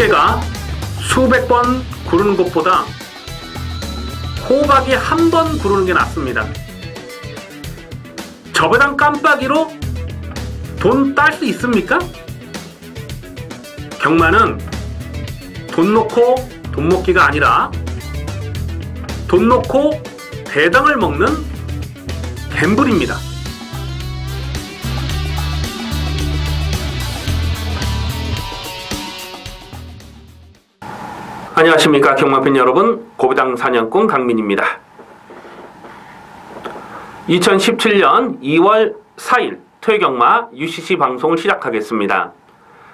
개가 수백 번 구르는 것보다 호박이 한 번 구르는 게 낫습니다. 저배당 깜빡이로 돈 딸 수 있습니까? 경마는 돈 놓고 돈 먹기가 아니라 돈 놓고 배당을 먹는 갬블입니다. 안녕하십니까 경마팬 여러분, 고배당 사냥꾼 강민입니다. 2017년 2월 4일 토요경마 UCC 방송을 시작하겠습니다.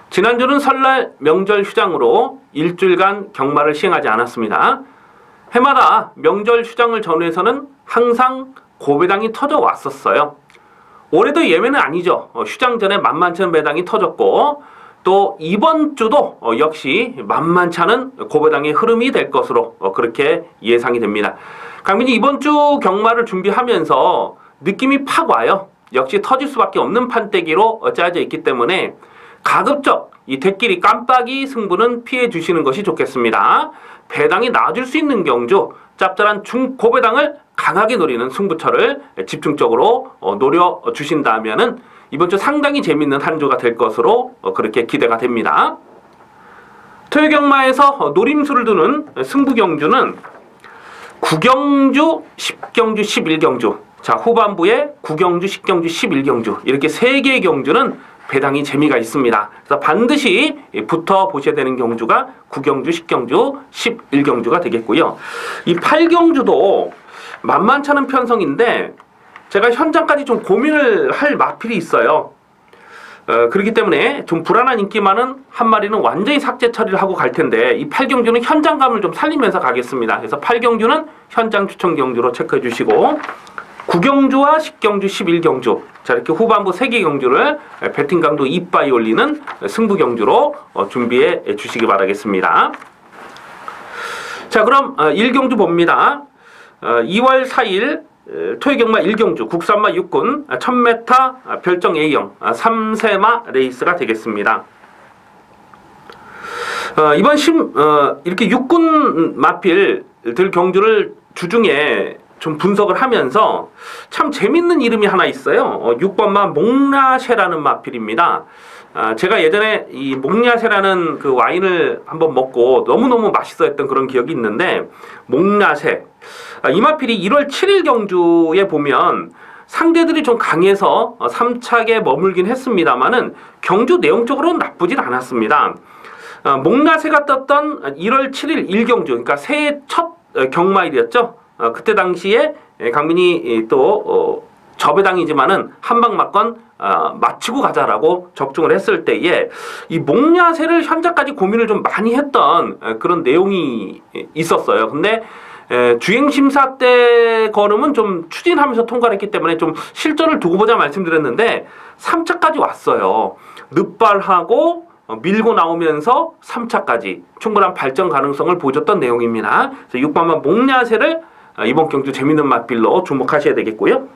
지난주는 설날 명절 휴장으로 일주일간 경마를 시행하지 않았습니다. 해마다 명절 휴장을 전후해서는 항상 고배당이 터져 왔었어요. 올해도 예외는 아니죠. 휴장 전에 만만치 않은 배당이 터졌고, 또 이번 주도 역시 만만치 않은 고배당의 흐름이 될 것으로 그렇게 예상이 됩니다. 강민이 이번 주 경마를 준비하면서 느낌이 팍 와요. 역시 터질 수밖에 없는 판때기로 짜여져 있기 때문에 가급적 이 대끼리 깜빡이 승부는 피해 주시는 것이 좋겠습니다. 배당이 나아질 수 있는 경주, 짭짤한 중고배당을 강하게 노리는 승부처를 집중적으로 노려주신다면은 이번 주 상당히 재밌는 한 주가 될 것으로 그렇게 기대가 됩니다. 토요경마에서 노림수를 두는 승부경주는 9경주, 10경주, 11경주, 자 후반부에 9경주, 10경주, 11경주 이렇게 3개의 경주는 배당이 재미가 있습니다. 그래서 반드시 붙어 보셔야 되는 경주가 9경주, 10경주, 11경주가 되겠고요. 이 8경주도 만만치 않은 편성인데 제가 현장까지 좀 고민을 할 마필이 있어요. 그렇기 때문에 좀 불안한 인기만은 한 마리는 완전히 삭제 처리를 하고 갈 텐데, 이 8경주는 현장감을 좀 살리면서 가겠습니다. 그래서 8경주는 현장 추천 경주로 체크해 주시고, 9경주와 10경주, 11경주, 자 이렇게 후반부 3개 경주를 배팅 강도 이빠이 올리는 승부 경주로 준비해 주시기 바라겠습니다. 자 그럼 1경주 봅니다. 2월 4일 토요경마 1경주 국산마 육군 1000m 별정 A형 3세마 레이스가 되겠습니다. 이번 이렇게 육군 마필들 경주를 주중에 좀 분석을 하면서 참 재밌는 이름이 하나 있어요. 6번마 몽라쉐라는 마필입니다. 제가 예전에 이 몽라쉐라는 그 와인을 한번 먹고 너무너무 맛있어 했던 그런 기억이 있는데, 몽라쉐 이 마필이 1월 7일 경주에 보면 상대들이 좀 강해서 3착에 머물긴 했습니다만은 경주 내용적으로는 나쁘진 않았습니다. 몽라쉐가 떴던 1월 7일 1경주, 그러니까 새해 첫 경마일이었죠. 그때 당시에 강민이 또 저배당이지만은 한방 맞건 마치고 가자라고 적중을 했을 때에 이 몽라쉐를 현재까지 고민을 좀 많이 했던 그런 내용이 있었어요. 근데 주행심사 때 걸음은 좀 추진하면서 통과를 했기 때문에 좀 실전을 두고 보자 말씀드렸는데 3차까지 왔어요. 늑발하고 밀고 나오면서 3차까지 충분한 발전 가능성을 보여줬던 내용입니다. 그래서 6번마 몽라쉐를 이번 경주 재밌는 마필로 주목하셔야 되겠고요.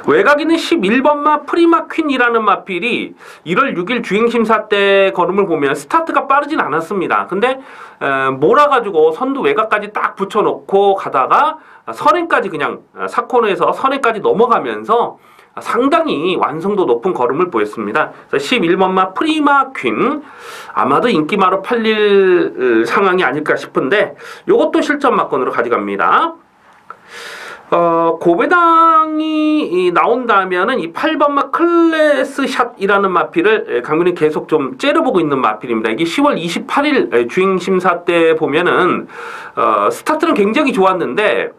외곽에는 11번마 프리마 퀸이라는 마필이 1월 6일 주행심사 때 걸음을 보면 스타트가 빠르진 않았습니다. 근데 몰아가지고 선두 외곽까지 딱 붙여놓고 가다가 선행까지 그냥 사코너에서 선행까지 넘어가면서 상당히 완성도 높은 걸음을 보였습니다. 그래서 11번마 프리마 퀸 아마도 인기마로 팔릴 상황이 아닐까 싶은데 요것도 실전 막건으로 가져갑니다. 고배당이 나온다면은 이 8번마 클래스샷이라는 마필을 강민이 계속 좀 째려보고 있는 마필입니다. 이게 10월 28일 주행심사 때 보면은 스타트는 굉장히 좋았는데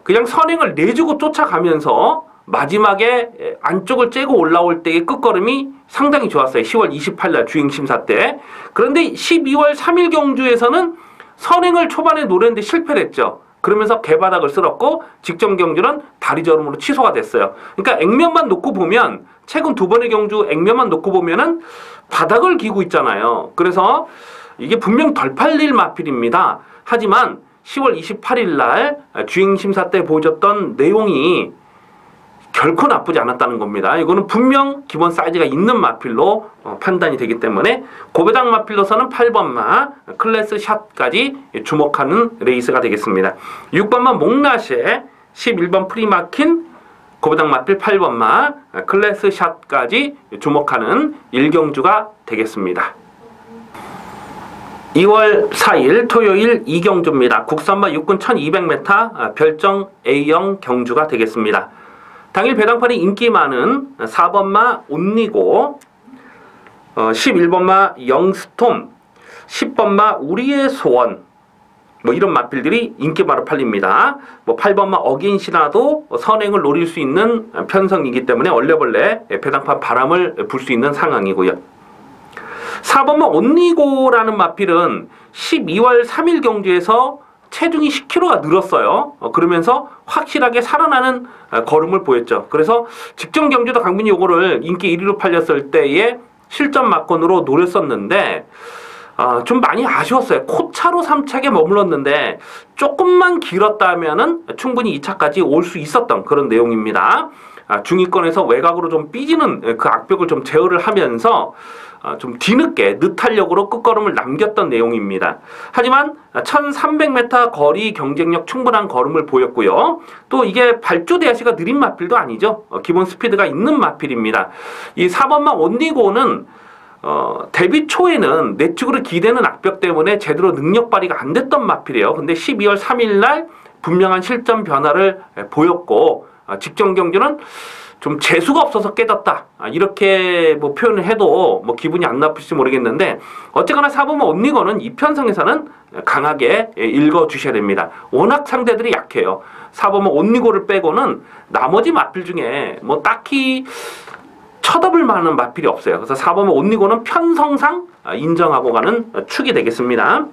그냥 선행을 내주고 쫓아가면서 마지막에 안쪽을 째고 올라올 때의 끝걸음이 상당히 좋았어요. 10월 28일 주행심사 때. 그런데 12월 3일 경주에서는 선행을 초반에 노렸는데 실패를 했죠. 그러면서 개바닥을 쓸었고 직전 경주는 다리저름으로 취소가 됐어요. 그러니까 액면만 놓고 보면 최근 2번의 경주 액면만 놓고 보면은 바닥을 기고 있잖아요. 그래서 이게 분명 덜 팔릴 마필입니다. 하지만 10월 28일 날 주행심사 때 보여줬던 내용이 결코 나쁘지 않았다는 겁니다. 이거는 분명 기본 사이즈가 있는 마필로 판단이 되기 때문에 고배당 마필로서는 8번마 클래스 샷까지 주목하는 레이스가 되겠습니다. 6번마 몽라쉐, 11번 프리마킨, 고배당 마필 8번마 클래스 샷까지 주목하는 1경주가 되겠습니다. 2월 4일 토요일 2경주입니다. 국산마 6군 1200m 별정 A형 경주가 되겠습니다. 당일 배당판이 인기 많은 4번마 온리고, 11번마 영스톰, 10번마 우리의 소원, 뭐 이런 마필들이 인기마로 팔립니다. 뭐 8번마 어긴시나도 선행을 노릴 수 있는 편성이기 때문에 얼레벌레 배당판 바람을 불 수 있는 상황이고요. 4번마 온리고라는 마필은 12월 3일 경주에서 체중이 10kg가 늘었어요. 그러면서 확실하게 살아나는 걸음을 보였죠. 그래서 직전 경주도 강민이 요거를 인기 1위로 팔렸을 때에 실전 막건으로 노렸었는데 좀 많이 아쉬웠어요. 코차로 3차게 머물렀는데 조금만 길었다면은 충분히 2차까지 올 수 있었던 그런 내용입니다. 중위권에서 외곽으로 좀 삐지는 그 악벽을 좀 제어를 하면서 좀 뒤늦게 늦탄력으로 끝걸음을 남겼던 내용입니다. 하지만 1300m 거리 경쟁력 충분한 걸음을 보였고요. 또 이게 발주 대하시가 느린 마필도 아니죠. 기본 스피드가 있는 마필입니다. 이 4번마 온리고는 데뷔 초에는 내축으로 기대는 악벽 때문에 제대로 능력 발휘가 안 됐던 마필이에요. 근데 12월 3일 날 분명한 실전 변화를 보였고 직전 경주는 좀 재수가 없어서 깨졌다, 이렇게 뭐 표현을 해도 뭐 기분이 안 나쁠지 모르겠는데, 어쨌거나 4번마 온리고는 이 편성에서는 강하게 읽어주셔야 됩니다. 워낙 상대들이 약해요. 4번마 온리고를 빼고는 나머지 마필 중에 뭐 딱히 쳐다볼 만한 마필이 없어요. 그래서 4번마 온리고는 편성상 인정하고 가는 축이 되겠습니다.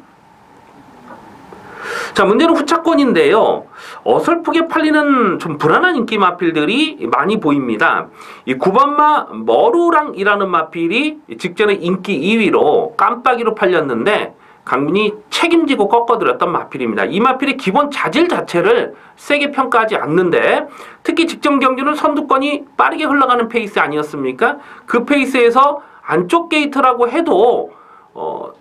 자, 문제는 후차권인데요. 어설프게 팔리는 좀 불안한 인기 마필들이 많이 보입니다. 이 9번마 머루랑이라는 마필이 직전에 인기 2위로 깜빡이로 팔렸는데 강민이 책임지고 꺾어드렸던 마필입니다. 이 마필의 기본 자질 자체를 세게 평가하지 않는데, 특히 직전 경주는 선두권이 빠르게 흘러가는 페이스 아니었습니까? 그 페이스에서 안쪽 게이트라고 해도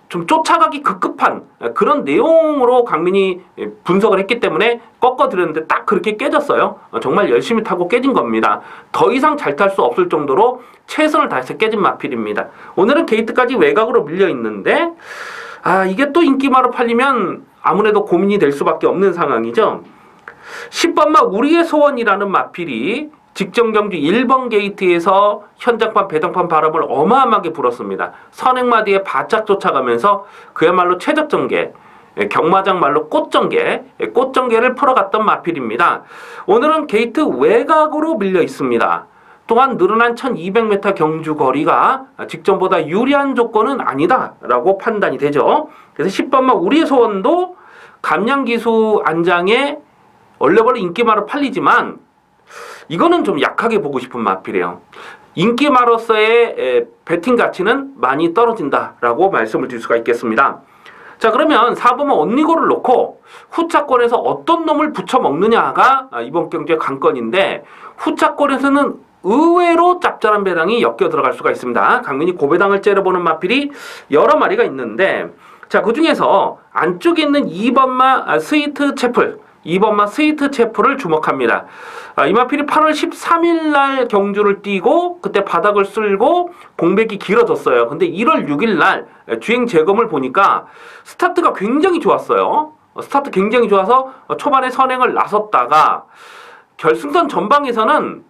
좀 쫓아가기 급급한 그런 내용으로 강민이 분석을 했기 때문에 꺾어드렸는데 딱 그렇게 깨졌어요. 정말 열심히 타고 깨진 겁니다. 더 이상 잘 탈 수 없을 정도로 최선을 다해서 깨진 마필입니다. 오늘은 게이트까지 외곽으로 밀려 있는데 이게 또 인기마로 팔리면 아무래도 고민이 될 수밖에 없는 상황이죠. 10번마 우리의 소원이라는 마필이 직전 경주 1번 게이트에서 현장판 배당판 바람을 어마어마하게 불었습니다. 선행마디에 바짝 쫓아가면서 그야말로 최적전개, 경마장 말로 꽃전개를 풀어갔던 마필입니다. 오늘은 게이트 외곽으로 밀려 있습니다. 또한 늘어난 1200m 경주 거리가 직전보다 유리한 조건은 아니다라고 판단이 되죠. 그래서 10번마 우리의 소원도 감량기수 안장에 얼레벌레 인기마로 팔리지만 이거는 좀 약하게 보고 싶은 마필이에요. 인기마로서의 배팅 가치는 많이 떨어진다라고 말씀을 드릴 수가 있겠습니다. 자, 그러면 4번마 온리고를 놓고 후차권에서 어떤 놈을 붙여 먹느냐가 이번 경주의 관건인데, 후차권에서는 의외로 짭짤한 배당이 엮여 들어갈 수가 있습니다. 강민이 고배당을 째려보는 마필이 여러 마리가 있는데, 자, 그 중에서 안쪽에 있는 2번마 스위트 채플, 2번마 스위트 채플을 주목합니다. 이 마필이 8월 13일 날 경주를 뛰고 그때 바닥을 쓸고 공백이 길어졌어요. 근데 1월 6일 날 주행 재검을 보니까 스타트가 굉장히 좋았어요. 스타트 굉장히 좋아서 초반에 선행을 나섰다가 결승선 전방에서는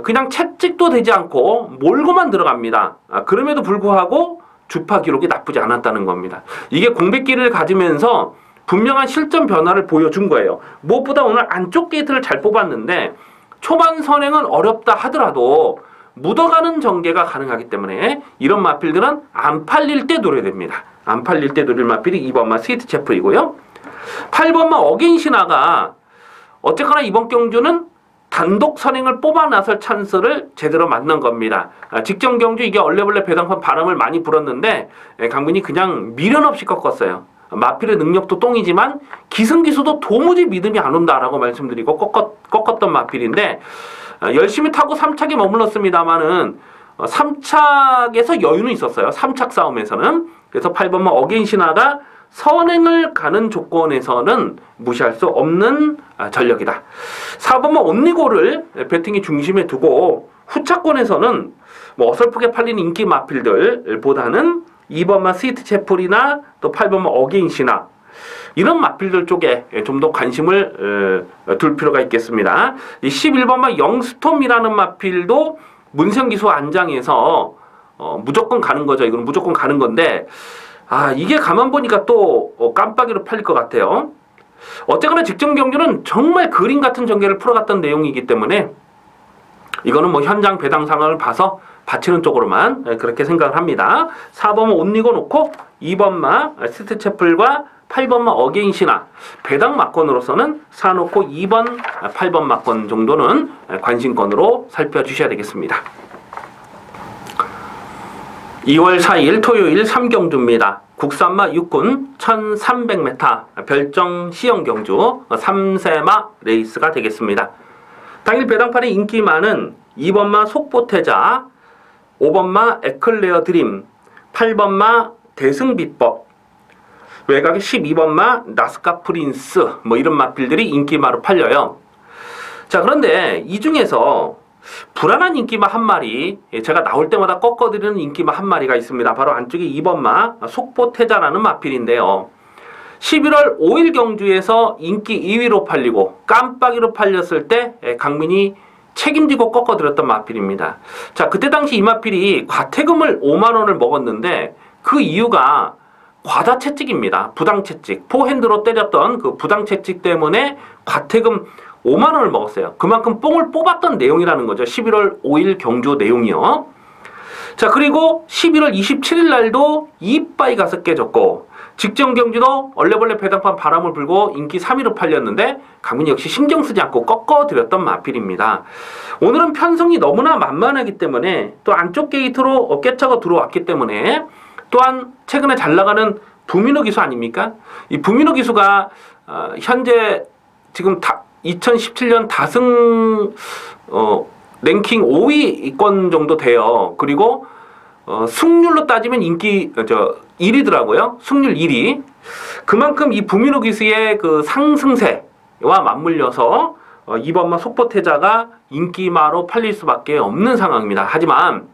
그냥 채찍도 되지 않고 몰고만 들어갑니다. 그럼에도 불구하고 주파 기록이 나쁘지 않았다는 겁니다. 이게 공백기를 가지면서 분명한 실전 변화를 보여준 거예요. 무엇보다 오늘 안쪽 게이트를 잘 뽑았는데 초반 선행은 어렵다 하더라도 묻어가는 전개가 가능하기 때문에 이런 마필들은 안 팔릴 때 노려야 됩니다. 안 팔릴 때 노릴 마필이 2번마 스위트 채플이고요. 8번마 어게인시나가 어쨌거나 이번 경주는 단독 선행을 뽑아 나설 찬스를 제대로 만난 겁니다. 직전 경주 이게 얼레벌레 배당판 바람을 많이 불었는데 강민이 그냥 미련 없이 꺾었어요. 마필의 능력도 똥이지만 기승기수도 도무지 믿음이 안 온다라고 말씀드리고 꺾었던 마필인데 열심히 타고 3착에 머물렀습니다만은 3착에서 여유는 있었어요. 3착 싸움에서는. 그래서 8번마 어게인 신화가 선행을 가는 조건에서는 무시할 수 없는 전력이다. 4번마 온리고를 배팅의 중심에 두고 후차권에서는 뭐 어설프게 팔리는 인기 마필들보다는 2번마 스위트 채플이나 또 8번마 어게인 신화 이런 마필들 쪽에 좀 더 관심을 둘 필요가 있겠습니다. 11번마 영스톰이라는 마필도 문성기수 안장에서 무조건 가는 거죠. 이건 무조건 가는 건데 이게 가만 보니까 또 깜빡이로 팔릴 것 같아요. 어쨌거나 직전 경주는 정말 그림 같은 전개를 풀어갔던 내용이기 때문에 이거는 뭐 현장 배당 상황을 봐서 받치는 쪽으로만 그렇게 생각을 합니다. 4번마 온리고 놓고 2번마 스위트 채플과 8번마 어게인 신화 배당 막건으로서는 사놓고 2번, 8번 막건 정도는 관심권으로 살펴주셔야 되겠습니다. 2월 4일 토요일 3경주입니다. 국산마 육군 1300m 별정 시형 경주 3세마 레이스가 되겠습니다. 당일 배당판의 인기 많은 2번마 속보태자, 5번마 에클레어 드림, 8번마 대승비법, 외곽에 12번마 나스카 프린스 뭐 이런 마필들이 인기마로 팔려요. 자, 그런데 이 중에서 불안한 인기마 한 마리, 제가 나올 때마다 꺾어드리는 인기마 한 마리가 있습니다. 바로 안쪽에 2번마 속보태자라는 마필인데요. 11월 5일 경주에서 인기 2위로 팔리고 깜빡이로 팔렸을 때 강민이 책임지고 꺾어드렸던 마필입니다. 자, 그때 당시 이 마필이 과태금을 5만원을 먹었는데 그 이유가 과다채찍입니다. 부당채찍. 포핸드로 때렸던 그 부당채찍 때문에 과태금 5만원을 먹었어요. 그만큼 뽕을 뽑았던 내용이라는 거죠. 11월 5일 경주 내용이요. 자, 그리고 11월 27일 날도 이빠이 가서 깨졌고 직전 경주도 얼레벌레 배당판 바람을 불고 인기 3위로 팔렸는데 강민이 역시 신경 쓰지 않고 꺾어드렸던 마필입니다. 오늘은 편성이 너무나 만만하기 때문에 또 안쪽 게이트로 깨차가 들어왔기 때문에 또한 최근에 잘 나가는 부민호 기수 아닙니까? 이 부민호 기수가 현재 지금 2017년 다승 랭킹 5위권 정도 돼요. 그리고 승률로 따지면 인기 1위더라고요. 승률 1위. 그만큼 이 부민호 기수의 그 상승세와 맞물려서 2번마 속보태자가 인기마로 팔릴 수밖에 없는 상황입니다. 하지만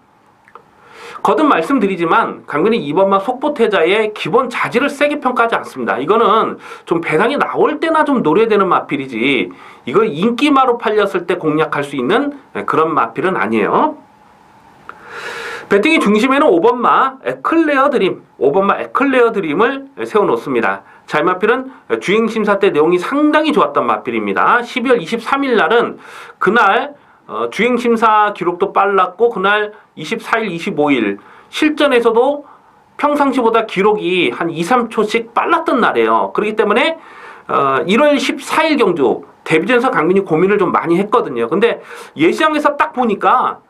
거듭 말씀드리지만 강민이 2번마 속보태자의 기본 자질을 세게 평가하지 않습니다. 이거는 좀 배당이 나올 때나 좀 노려야 되는 마필이지 이걸 인기마로 팔렸을 때 공략할 수 있는 그런 마필은 아니에요. 배팅의 중심에는 5번마 에클레어 드림, 5번마 에클레어 드림을 세워놓습니다. 자, 이 마필은 주행심사 때 내용이 상당히 좋았던 마필입니다. 12월 23일 날은 그날 주행심사 기록도 빨랐고 그날 24일, 25일 실전에서도 평상시보다 기록이 한 2, 3초씩 빨랐던 날이에요. 그렇기 때문에 1월 14일 경주 데뷔전에서 강민이 고민을 좀 많이 했거든요. 근데 예시장에서 딱 보니까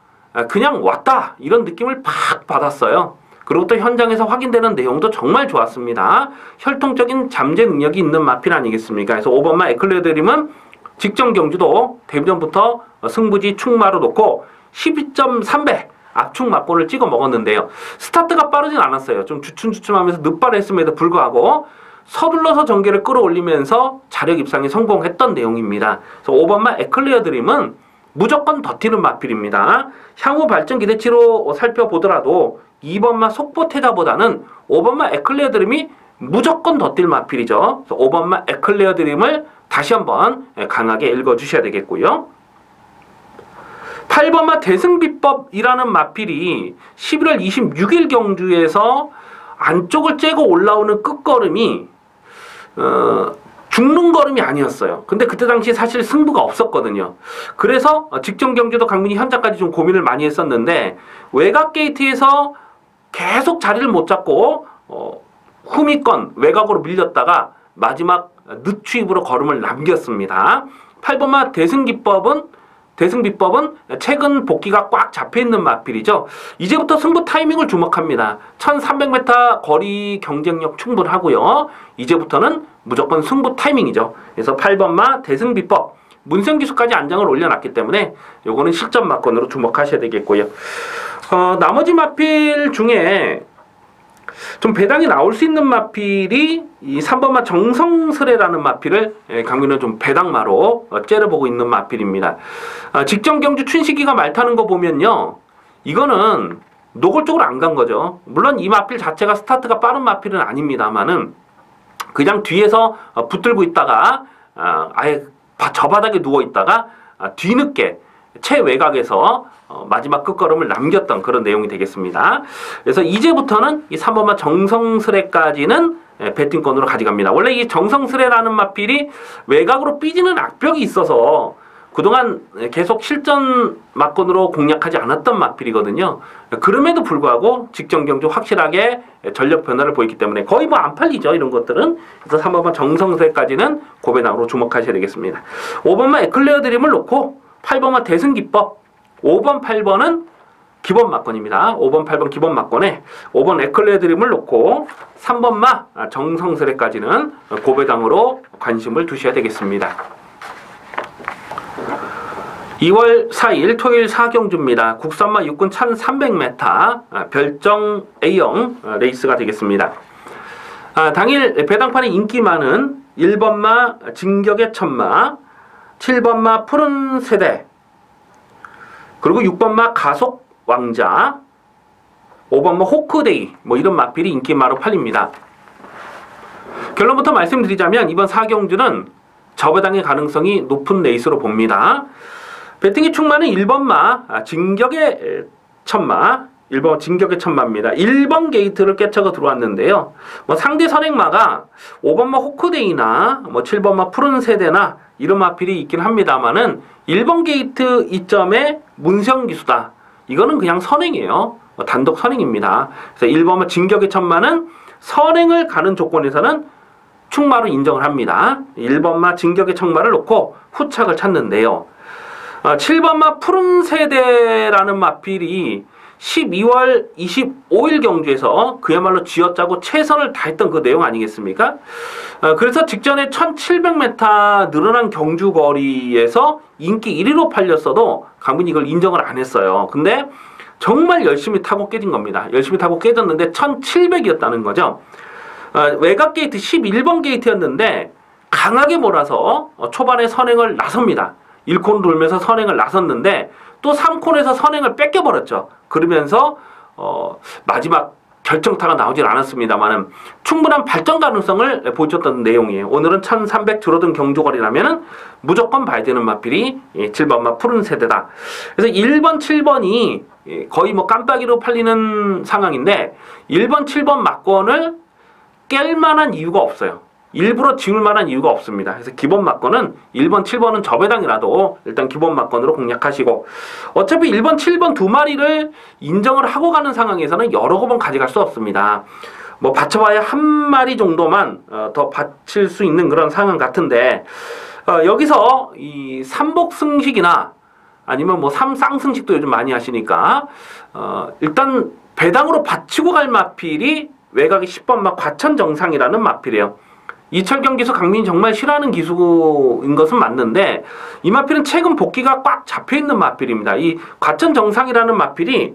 그냥 왔다 이런 느낌을 팍 받았어요. 그리고 또 현장에서 확인되는 내용도 정말 좋았습니다. 혈통적인 잠재 능력이 있는 마필 아니겠습니까? 그래서 5번마 에클레어 드림은 직전 경주도 데뷔전부터 승부지 충마로 놓고 12.3배 압축 막골을 찍어 먹었는데요. 스타트가 빠르진 않았어요. 좀 주춤주춤하면서 늦발했음에도 불구하고 서둘러서 전개를 끌어올리면서 자력 입상에 성공했던 내용입니다. 그래서 5번마 에클레어 드림은 무조건 버티는 마필입니다. 향후 발전 기대치로 살펴보더라도 2번마 속보태자보다는 5번마 에클레어 드림이 무조건 더 뛸 마필이죠. 그래서 5번마 에클레어 드림을 다시 한번 강하게 읽어주셔야 되겠고요. 8번마 대승비법이라는 마필이 11월 26일 경주에서 안쪽을 째고 올라오는 끝걸음이 죽는 걸음이 아니었어요. 근데 그때 당시 사실 승부가 없었거든요. 그래서 직전 경주도 강민이 현장까지 좀 고민을 많이 했었는데 외곽 게이트에서 계속 자리를 못 잡고 후미권 외곽으로 밀렸다가 마지막 늦추입으로 걸음을 남겼습니다. 8번마 대승비법은 최근 복귀가 꽉 잡혀있는 마필이죠. 이제부터 승부 타이밍을 주목합니다. 1300m 거리 경쟁력 충분하고요. 이제부터는 무조건 승부 타이밍이죠. 그래서 8번마 대승비법 문생기수까지 안정을 올려놨기 때문에 요거는 실전 막건으로 주목하셔야 되겠고요. 나머지 마필 중에 좀 배당이 나올 수 있는 마필이 이 3번마 정성스레라는 마필을 강민은 좀 배당마로 째려보고 있는 마필입니다. 직전 경주 춘식이가 말 타는 거 보면요, 이거는 노골적으로 안 간 거죠. 물론 이 마필 자체가 스타트가 빠른 마필은 아닙니다만은 그냥 뒤에서 붙들고 있다가 아예 저 바닥에 누워 있다가 뒤늦게 최외곽에서 마지막 끝걸음을 남겼던 그런 내용이 되겠습니다. 그래서 이제부터는 이 3번마 정성스레까지는 배팅권으로 가져갑니다. 원래 이 정성스레라는 마필이 외곽으로 삐지는 악벽이 있어서 그동안 계속 실전 막건으로 공략하지 않았던 마필이거든요. 그럼에도 불구하고 직전 경주 확실하게 전력 변화를 보였기 때문에 거의 뭐 안 팔리죠, 이런 것들은. 그래서 3번마 정성스레까지는 고배당으로 주목하셔야 되겠습니다. 5번마 에클레어 드림을 놓고 8번마 대승기법, 5번, 8번은 기본 막건입니다. 5번, 8번 기본 막건에 5번 에클레어 드림을 놓고 3번마 정성스레까지는 고배당으로 관심을 두셔야 되겠습니다. 2월 4일 토요일 4경주입니다. 국산마 육군 1300m 별정 A형 레이스가 되겠습니다. 당일 배당판에 인기 많은 1번마 진격의 천마, 7번마 푸른 세대, 그리고 6번마 가속 왕자, 5번마 호크데이, 뭐 이런 마필이 인기마로 팔립니다. 결론부터 말씀드리자면 이번 4경주는 저배당의 가능성이 높은 레이스로 봅니다. 배팅이 충만은 1번마 진격의 천마, 1번 진격의 천마입니다. 1번 게이트를 깨쳐가 들어왔는데요. 뭐 상대 선행마가 5번마 호크데이나 뭐 7번마 푸른 세대나 이런 마필이 있긴 합니다만은 1번 게이트 이점에 문성기수다. 이거는 그냥 선행이에요. 단독 선행입니다. 그래서 1번마 진격의 천마는 선행을 가는 조건에서는 충마로 인정을 합니다. 1번마 진격의 천마를 놓고 후착을 찾는데요. 7번마 푸른 세대라는 마필이 12월 25일 경주에서 그야말로 쥐어짜고 최선을 다했던 그 내용 아니겠습니까? 그래서 직전에 1700m 늘어난 경주 거리에서 인기 1위로 팔렸어도 강민이 이걸 인정을 안 했어요. 근데 정말 열심히 타고 깨진 겁니다. 열심히 타고 깨졌는데 1700이었다는 거죠. 외곽 게이트 11번 게이트였는데 강하게 몰아서 초반에 선행을 나섭니다. 1콘 돌면서 선행을 나섰는데 또 3콘에서 선행을 뺏겨버렸죠. 그러면서 마지막 결정타가 나오질 않았습니다만은 충분한 발전 가능성을 보여줬던 내용이에요. 오늘은 1300 줄어든 경주거리라면은 무조건 봐야 되는 마필이 7번마 푸른 세대다. 그래서 1번, 7번이 거의 뭐 깜빡이로 팔리는 상황인데 1번, 7번 막권을 깰 만한 이유가 없어요. 일부러 지울 만한 이유가 없습니다. 그래서 기본 막건은 1번, 7번은 저배당이라도 일단 기본 막건으로 공략하시고, 어차피 1번, 7번 두 마리를 인정을 하고 가는 상황에서는 여러 번 가져갈 수 없습니다. 뭐 받쳐봐야 한 마리 정도만 더 받칠 수 있는 그런 상황 같은데, 여기서 이 삼복승식이나 아니면 뭐 삼쌍승식도 요즘 많이 하시니까 일단 배당으로 받치고 갈 마필이 외곽이 10번마 과천정상이라는 마필이에요. 이철경 기수 강민이 정말 싫어하는 기수인 것은 맞는데 이 마필은 최근 복귀가 꽉 잡혀있는 마필입니다. 이 과천정상이라는 마필이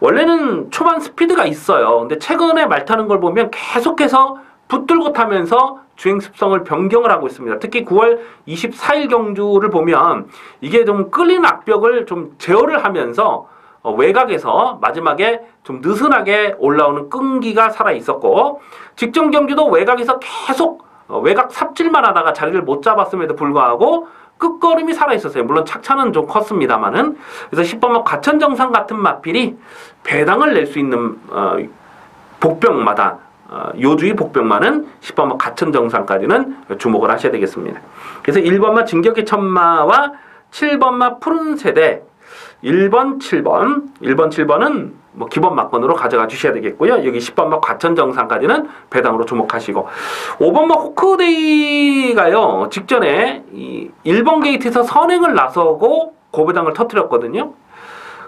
원래는 초반 스피드가 있어요. 근데 최근에 말 타는 걸 보면 계속해서 붙들고 타면서 주행 습성을 변경을 하고 있습니다. 특히 9월 24일 경주를 보면 이게 좀 끌린 악벽을 좀 제어를 하면서 외곽에서 마지막에 좀 느슨하게 올라오는 끈기가 살아있었고, 직전 경주도 외곽에서 계속 외곽 삽질만 하다가 자리를 못 잡았음에도 불구하고 끝걸음이 살아있었어요. 물론 착차는 좀 컸습니다만은. 그래서 10번마 과천정상 같은 마필이 배당을 낼 수 있는 복병마다 요주의 복병마는 10번마 과천정상까지는 주목을 하셔야 되겠습니다. 그래서 1번마 진격의 천마와 7번마 푸른 세대, 1번, 7번, 1번, 7번은 뭐 기본 막건으로 가져가 주셔야 되겠고요. 여기 10번마 과천정상까지는 배당으로 주목하시고, 5번마 호크데이가요, 직전에 이 1번 게이트에서 선행을 나서고 고배당을 터뜨렸거든요.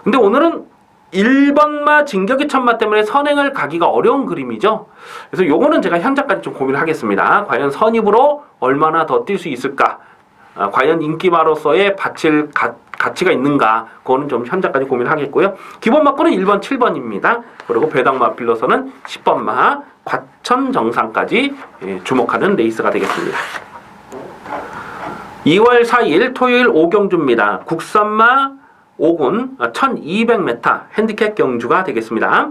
근데 오늘은 1번마 진격의 천마 때문에 선행을 가기가 어려운 그림이죠. 그래서 요거는 제가 현재까지 좀 고민을 하겠습니다. 과연 선입으로 얼마나 더 뛸 수 있을까? 과연 인기마로서의 가치가 있는가, 그거는 좀 현재까지 고민하겠고요. 기본 마권은 1번, 7번입니다. 그리고 배당 마필로서는 10번마 과천 정상까지 주목하는 레이스가 되겠습니다. 2월 4일 토요일 5경주입니다. 국산마 5군 1200m 핸디캡 경주가 되겠습니다.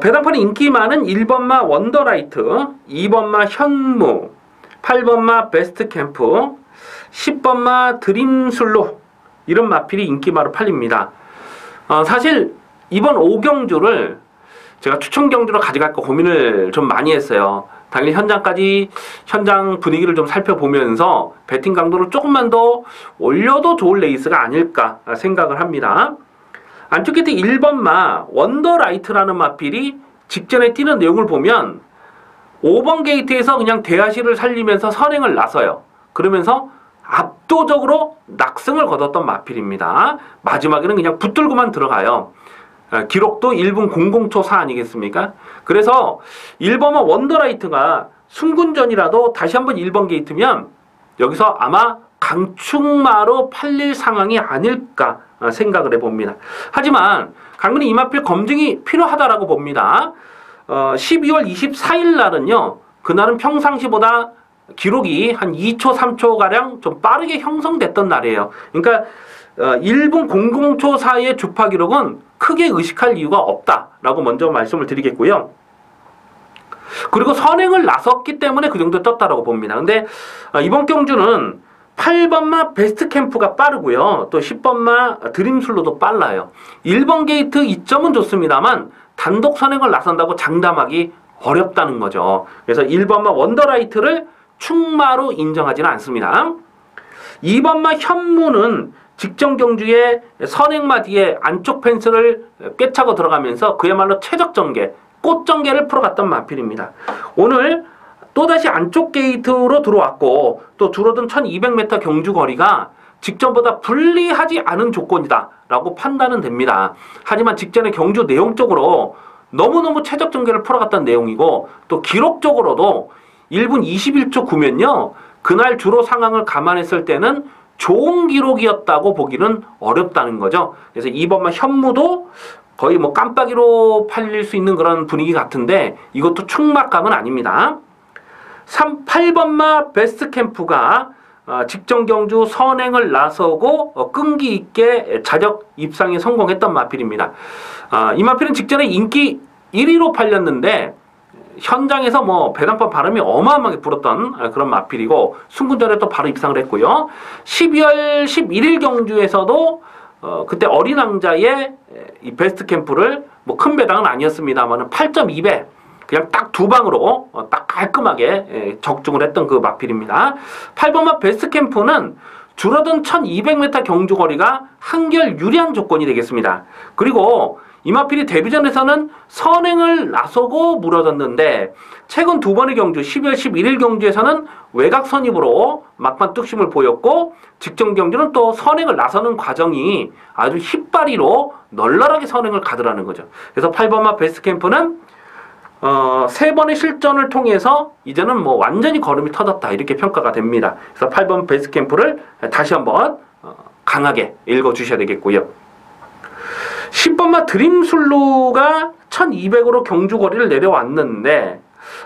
배당판에 인기 많은 1번마 원더라이트, 2번마 현무, 8번마 베스트캠프, 10번마 드림슬로, 이런 마필이 인기마로 팔립니다. 사실 이번 5경주를 제가 추천 경주로 가져갈까 고민을 좀 많이 했어요. 당일 현장 분위기를 좀 살펴보면서 배팅 강도를 조금만 더 올려도 좋을 레이스가 아닐까 생각을 합니다. 안쪽 끝에 1번마 원더라이트라는 마필이 직전에 뛰는 내용을 보면 5번 게이트에서 그냥 대하시를 살리면서 선행을 나서요. 그러면서 압도적으로 낙승을 거뒀던 마필입니다. 마지막에는 그냥 붙들고만 들어가요. 기록도 1분 00초 4 아니겠습니까? 그래서 1번마 원더라이트가 순군전이라도 다시 한번 1번 게이트면 여기서 아마 강축마로 팔릴 상황이 아닐까 생각을 해봅니다. 하지만 강근이 이 마필 검증이 필요하다라고 봅니다. 12월 24일 날은요, 그날은 평상시보다 기록이 한 2초, 3초가량 좀 빠르게 형성됐던 날이에요. 그러니까 1분 00초 사이의 주파 기록은 크게 의식할 이유가 없다라고 먼저 말씀을 드리겠고요. 그리고 선행을 나섰기 때문에 그 정도 떴다라고 봅니다. 근데 이번 경주는 8번마 베스트캠프가 빠르고요. 또 10번마 드림슬로도 빨라요. 1번 게이트 이점은 좋습니다만 단독 선행을 나선다고 장담하기 어렵다는 거죠. 그래서 1번마 원더라이트를 충마로 인정하지는 않습니다. 2번마 현무는 직전 경주에 선행마 뒤에 안쪽 펜스를 꿰차고 들어가면서 그야말로 최적전개, 꽃전개를 풀어갔던 마필입니다. 오늘 또다시 안쪽 게이트로 들어왔고 또 줄어든 1200m 경주 거리가 직전보다 불리하지 않은 조건이다 라고 판단은 됩니다. 하지만 직전의 경주 내용적으로 너무너무 최적전개를 풀어갔던 내용이고 또 기록적으로도 1분 21초 9면요 그날 주로 상황을 감안했을 때는 좋은 기록이었다고 보기는 어렵다는 거죠. 그래서 2번마 현무도 거의 뭐 깜빡이로 팔릴 수 있는 그런 분위기 같은데 이것도 충막감은 아닙니다. 8번마 베스트캠프가 직전 경주 선행을 나서고 끈기 있게 자력 입상에 성공했던 마필입니다. 이 마필은 직전에 인기 1위로 팔렸는데 현장에서 뭐 배당판 바람이 어마어마하게 불었던 그런 마필이고 순군전에 또 바로 입상을 했고요. 12월 11일 경주에서도 그때 어린 왕자의 이 베스트 캠프를 뭐 큰 배당은 아니었습니다만 8.2배 그냥 딱 두 방으로 딱 깔끔하게 적중을 했던 그 마필입니다. 8번마 베스트 캠프는 줄어든 1200m 경주 거리가 한결 유리한 조건이 되겠습니다. 그리고 이 마필이 데뷔전에서는 선행을 나서고 무너졌는데 최근 두 번의 경주 12월 11일 경주에서는 외곽 선입으로 막판 뚝심을 보였고 직전 경주는 또 선행을 나서는 과정이 아주 힙바리로 널널하게 선행을 가더라는 거죠. 그래서 8번마 베스트캠프는 세 번의 실전을 통해서 이제는 뭐 완전히 걸음이 터졌다 이렇게 평가가 됩니다. 그래서 8번 베스트캠프를 다시 한번 강하게 읽어주셔야 되겠고요. 10번마 드림슬로가 1200으로 경주 거리를 내려왔는데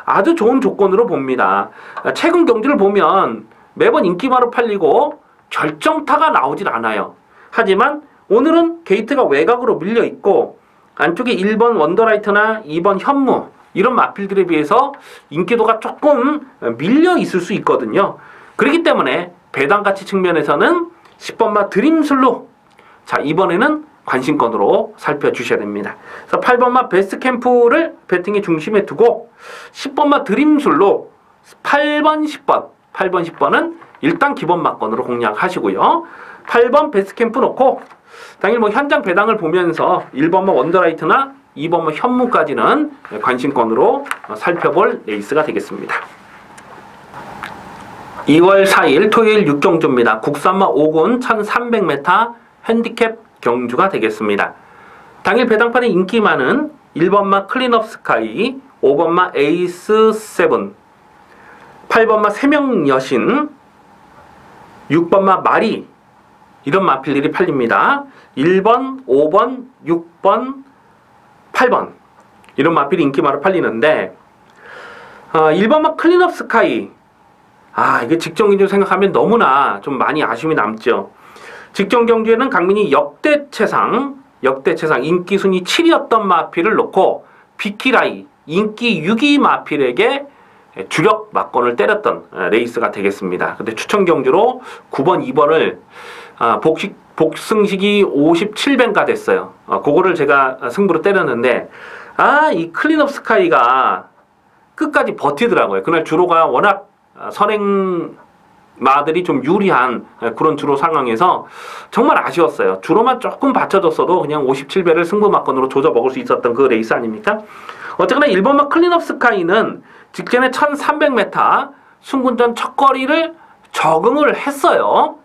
아주 좋은 조건으로 봅니다. 최근 경주를 보면 매번 인기마로 팔리고 결정타가 나오질 않아요. 하지만 오늘은 게이트가 외곽으로 밀려있고 안쪽에 1번 원더라이트나 2번 현무 이런 마필들에 비해서 인기도가 조금 밀려 있을 수 있거든요. 그렇기 때문에 배당가치 측면에서는 10번마 드림슬로 자 이번에는 관심권으로 살펴주셔야 됩니다. 그래서 8번마 베스트캠프를 배팅의 중심에 두고 10번마 드림슬로 8번, 10번은 일단 기본 막건으로 공략하시고요. 8번 베스트캠프 놓고 당일 뭐 현장 배당을 보면서 1번마 원더라이트나 2번마 현무까지는 관심권으로 살펴볼 레이스가 되겠습니다. 2월 4일 토요일 6경주입니다. 국산마 5군 1300m 핸디캡 경주가 되겠습니다. 당일 배당판에 인기 많은 1번마 클린업 스카이, 5번마 에이스 7, 8번마 세명여신, 6번마 마리 이런 마필들이 팔립니다. 1번, 5번, 6번, 8번 이런 마필이 인기마로 팔리는데 1번마 클린업 스카이 이게 직전 경주 생각하면 너무나 좀 많이 아쉬움이 남죠. 직전 경주에는 강민이 역대 최상 인기 순위 7위였던 마필을 놓고 비키라이 인기 6위 마필에게 주력 막건을 때렸던 레이스가 되겠습니다. 근데 추천 경주로 9번, 2번을 복승식이 57뱅가 됐어요. 그거를 제가 승부로 때렸는데 이 클린업 스카이가 끝까지 버티더라고요. 그날 주로가 워낙 선행마들이 좀 유리한 그런 주로 상황에서 정말 아쉬웠어요. 주로만 조금 받쳐줬어도 그냥 57배를 승부 막건으로 조져 먹을 수 있었던 그 레이스 아닙니까? 어쨌거나 1번마 클린업 스카이는 직전에 1300m 순군전 첫 거리를 적응을 했어요.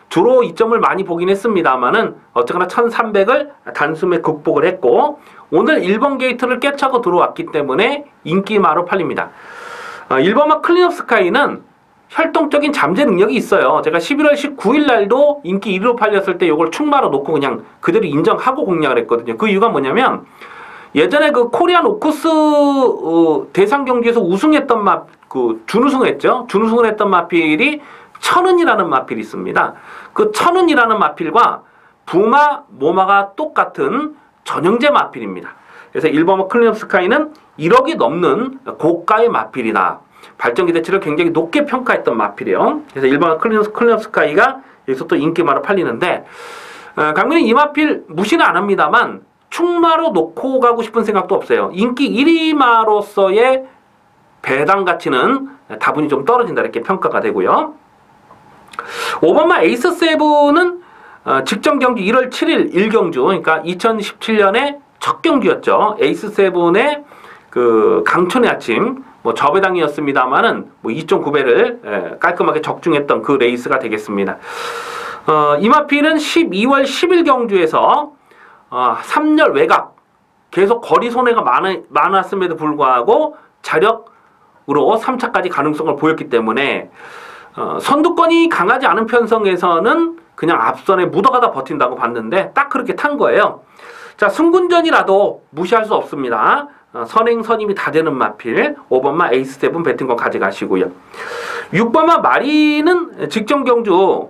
주로 이점을 많이 보긴 했습니다만은 어쨌거나 1300을 단숨에 극복을 했고 오늘 1번 게이트를 깨차고 들어왔기 때문에 인기마로 팔립니다. 1번마 클린업 스카이는 혈통적인 잠재 능력이 있어요. 제가 11월 19일 날도 인기 1위로 팔렸을 때 이걸 충마로 놓고 그냥 그대로 인정하고 공략을 했거든요. 그 이유가 뭐냐면 예전에 그 코리안 오쿠스 대상 경기에서 우승했던 준우승을 했죠. 준우승을 했던 마필이 천은이라는 마필이 있습니다. 그 천은이라는 마필과 부마, 모마가 똑같은 전형제 마필입니다. 그래서 1번마 클린업 스카이는 1억이 넘는 고가의 마필이다. 발전 기대치를 굉장히 높게 평가했던 마필이에요. 그래서 1번마 클린업 스카이가 여기서 또 인기마로 팔리는데 강민이 이 마필 무시는 안 합니다만 충마로 놓고 가고 싶은 생각도 없어요. 인기 1위마로서의 배당 가치는 다분히 좀 떨어진다 이렇게 평가가 되고요. 5번마 에이스 세븐은 직전 경주 1월 7일 1경주 그러니까 2017년에 첫 경주였죠. 에이스 세븐의 그 강촌의 아침 저배당이었습니다만은 2.9배를 깔끔하게 적중했던 그 레이스가 되겠습니다. 이 마필은 12월 10일 경주에서 3열 외곽 계속 거리 손해가 많았음에도 불구하고 자력으로 3차까지 가능성을 보였기 때문에 선두권이 강하지 않은 편성에서는 그냥 앞선에 묻어가다 버틴다고 봤는데 딱 그렇게 탄 거예요. 자, 승군전이라도 무시할 수 없습니다. 선행 선임이 다 되는 마필 5번마 에이스 세븐 배팅권 가져가시고요. 6번마 마리는 직전 경주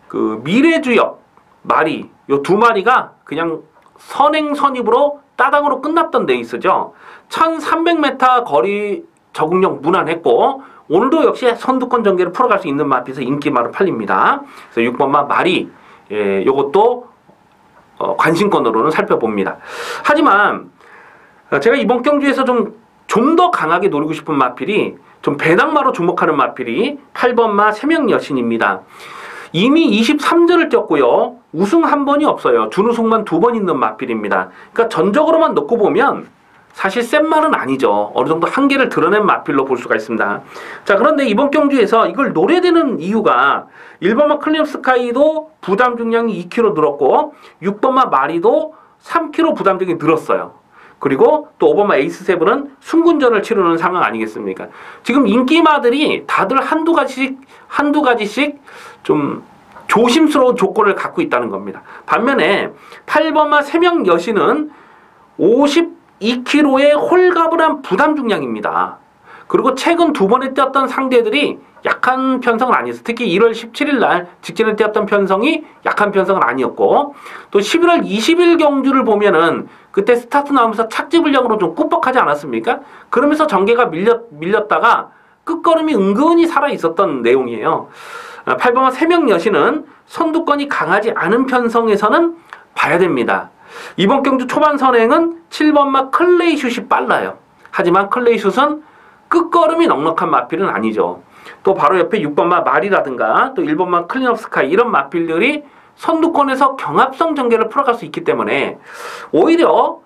그 미래주역 마리 요 두 마리가 그냥 선행 선입으로 따당으로 끝났던 레이스죠. 1300m 거리 적응력 무난했고 오늘도 역시 선두권 전개를 풀어갈 수 있는 마필에서 인기마로 팔립니다. 그래서 6번마 마리 요것도 관심권으로는 살펴봅니다. 하지만 제가 이번 경주에서 좀 더 강하게 노리고 싶은 마필이 좀 배낭마로 주목하는 마필이 8번마 세명여신입니다. 이미 23절을 뛰었고요. 우승 한 번이 없어요. 준우승만 2번 있는 마필입니다. 그러니까 전적으로만 놓고 보면 사실 센 말은 아니죠. 어느 정도 한계를 드러낸 마필로 볼 수가 있습니다. 자, 그런데 이번 경주에서 이걸 노려야 되는 이유가 1번마 클린업 스카이도 부담 중량이 2kg 늘었고 6번마 마리도 3kg 부담중이 늘었어요. 그리고 또 5번마 에이스 세븐은 순군전을 치르는 상황 아니겠습니까? 지금 인기마들이 다들 한두 가지씩 좀 조심스러운 조건을 갖고 있다는 겁니다. 반면에 8번마 세명 여신은 52kg의 홀가분한 부담 중량입니다. 그리고 최근 2번에 뛰었던 상대들이 약한 편성은 아니었어요. 특히 1월 17일 날 직전에 뛰었던 편성이 약한 편성은 아니었고 또 11월 20일 경주를 보면은 그때 스타트 나오면서 착지 불량으로 좀 꾸벅하지 않았습니까? 그러면서 전개가 밀렸다가 끝걸음이 은근히 살아있었던 내용이에요. 8번마 세명 여신은 선두권이 강하지 않은 편성에서는 봐야 됩니다. 이번 경주 초반 선행은 7번마 클레이슛이 빨라요. 하지만 클레이슛은 끝걸음이 넉넉한 마필은 아니죠. 또 바로 옆에 6번마 마리라든가 또 1번마 클린업 스카이 이런 마필들이 선두권에서 경합성 전개를 풀어갈 수 있기 때문에 오히려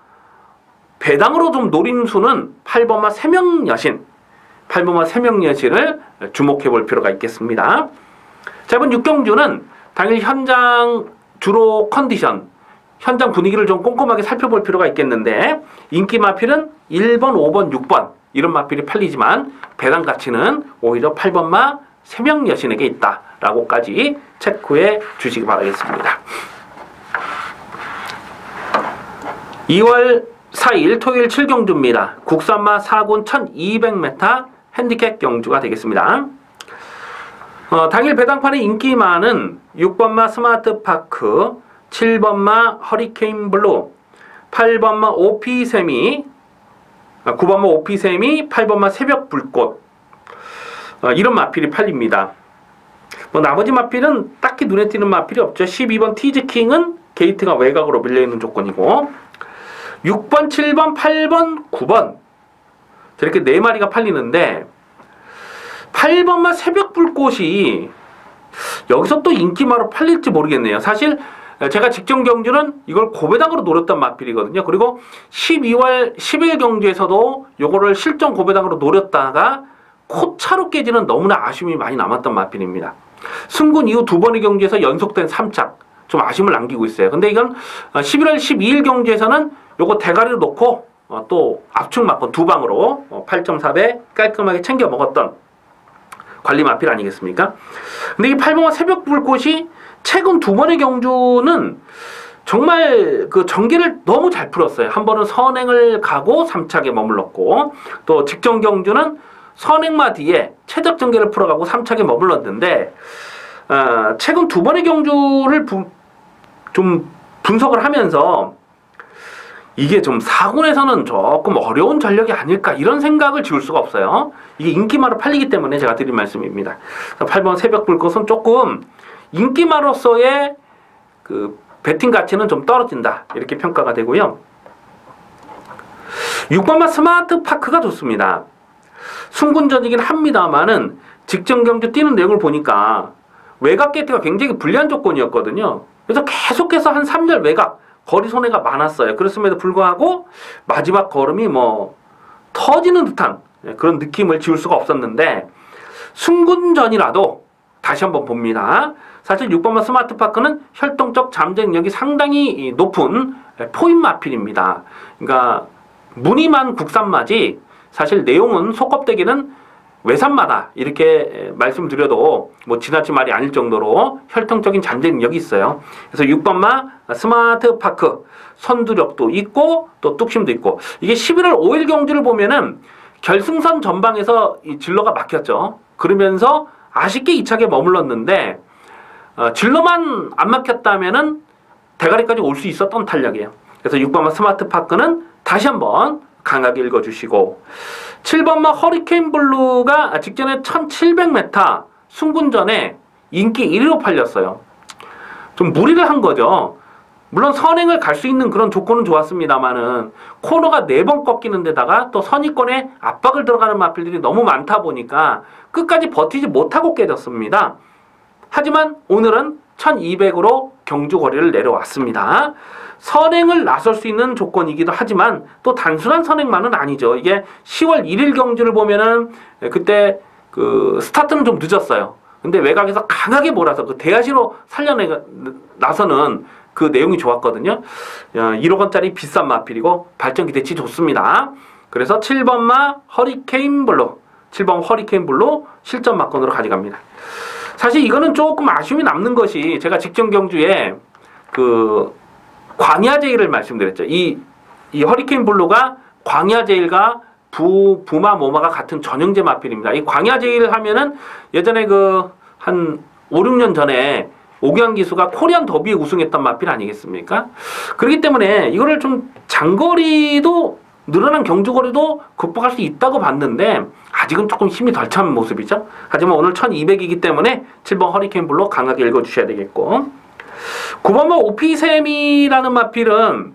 배당으로 좀 노린 수는 8번마 세명여신 8번마 세명여신을 주목해 볼 필요가 있겠습니다. 자, 이번 6경주는 당일 현장 주로 컨디션 현장 분위기를 좀 꼼꼼하게 살펴볼 필요가 있겠는데 인기 마필은 1번, 5번, 6번 이런 마필이 팔리지만 배당 가치는 오히려 8번마 새벽 여신에게 있다라고까지 체크해 주시기 바라겠습니다. 2월 4일 토요일 7경주입니다. 국산마 4군 1200m 핸디캡 경주가 되겠습니다. 당일 배당판의 인기마는 6번마 스마트파크, 7번마 허리케인블루, 8번마 오피세미, 9번마 오피세미, 8번마 새벽불꽃, 이런 마필이 팔립니다. 나머지 마필은 딱히 눈에 띄는 마필이 없죠. 12번 티즈킹은 게이트가 외곽으로 밀려있는 조건이고, 6번, 7번, 8번, 9번 이렇게 4마리가 팔리는데 8번마 새벽불꽃이 여기서 또 인기마로 팔릴지 모르겠네요. 사실 제가 직전 경주는 이걸 고배당으로 노렸던 마필이거든요. 그리고 12월 10일 경주에서도 요거를 실전 고배당으로 노렸다가 코차로 깨지는 너무나 아쉬움이 많이 남았던 마필입니다. 승군 이후 2번의 경주에서 연속된 3착 좀 아쉬움을 남기고 있어요. 근데 이건 11월 12일 경주에서는 요거 대가리를 놓고 또 압축 막건 2방으로 8.4배 깔끔하게 챙겨 먹었던 관리 마필 아니겠습니까? 근데 이 8번마 새벽불꽃이 최근 2번의 경주는 정말 그 전개를 너무 잘 풀었어요. 한 번은 선행을 가고 3착에 머물렀고, 또 직전 경주는 선행마 뒤에 최적 전개를 풀어가고 3착에 머물렀는데, 최근 2번의 경주를 좀 분석을 하면서 이게 좀 4군에서는 조금 어려운 전력이 아닐까 이런 생각을 지울 수가 없어요. 이게 인기마로 팔리기 때문에 제가 드린 말씀입니다. 8번 새벽불꽃은 조금 인기마로서의 그 배팅 가치는 좀 떨어진다 이렇게 평가가 되고요. 6번마 스마트파크가 좋습니다. 순군전이긴 합니다만은 직전 경주 뛰는 내용을 보니까 외곽 게이트가 굉장히 불리한 조건이었거든요. 그래서 계속해서 한 3열 외곽 거리 손해가 많았어요. 그렇음에도 불구하고 마지막 걸음이 뭐 터지는 듯한 그런 느낌을 지울 수가 없었는데, 순군전이라도 다시 한번 봅니다. 사실 6번마 스마트파크는 혈통적 잠재력이 상당히 높은 포인 마필입니다. 그러니까 무늬만 국산마지 사실 내용은 소껍데기는 외산마다 이렇게 말씀드려도 뭐 지나친 말이 아닐 정도로 혈통적인 잠재력이 있어요. 그래서 6번마 스마트파크 선두력도 있고 또 뚝심도 있고, 이게 11월 5일 경주를 보면은 결승선 전방에서 이 질러가 막혔죠. 그러면서 아쉽게 2착에 머물렀는데 질러만 안 막혔다면은 대가리까지 올 수 있었던 탄력이에요. 그래서 6번마 스마트파크는 다시 한번 강하게 읽어주시고, 7번마 허리케인블루가 직전에 1700m 순군전에 인기 1위로 팔렸어요. 좀 무리를 한 거죠. 물론 선행을 갈 수 있는 그런 조건은 좋았습니다만은 코너가 4번 꺾이는 데다가 또 선입권에 압박을 들어가는 마필들이 너무 많다 보니까 끝까지 버티지 못하고 깨졌습니다. 하지만 오늘은 1200으로 경주 거리를 내려왔습니다. 선행을 나설 수 있는 조건이기도 하지만 또 단순한 선행만은 아니죠. 이게 10월 1일 경주를 보면은 그때 그 스타트는 좀 늦었어요. 근데 외곽에서 강하게 몰아서 그 대하시로 나서는 그 내용이 좋았거든요. 1억 원짜리 비싼 마필이고 발전 기대치 좋습니다. 그래서 7번마 허리케인블루, 7번 허리케인블루 실전 막건으로 가져갑니다. 사실 이거는 조금 아쉬움이 남는 것이, 제가 직전 경주에 그 광야제일을 말씀드렸죠. 이 허리케인블루가 광야제일과 부마 모마가 같은 전형제 마필입니다. 이 광야제일 하면은 예전에 그 한 5, 6년 전에 오기환 기수가 코리안 더비에 우승했던 마필 아니겠습니까? 그렇기 때문에 이거를 좀 장거리도 늘어난 경주거리도 극복할 수 있다고 봤는데 아직은 조금 힘이 덜 찬 모습이죠. 하지만 오늘 1200이기 때문에 7번 허리케인블루 강하게 읽어주셔야 되겠고, 9번마 오피세미라는 마필은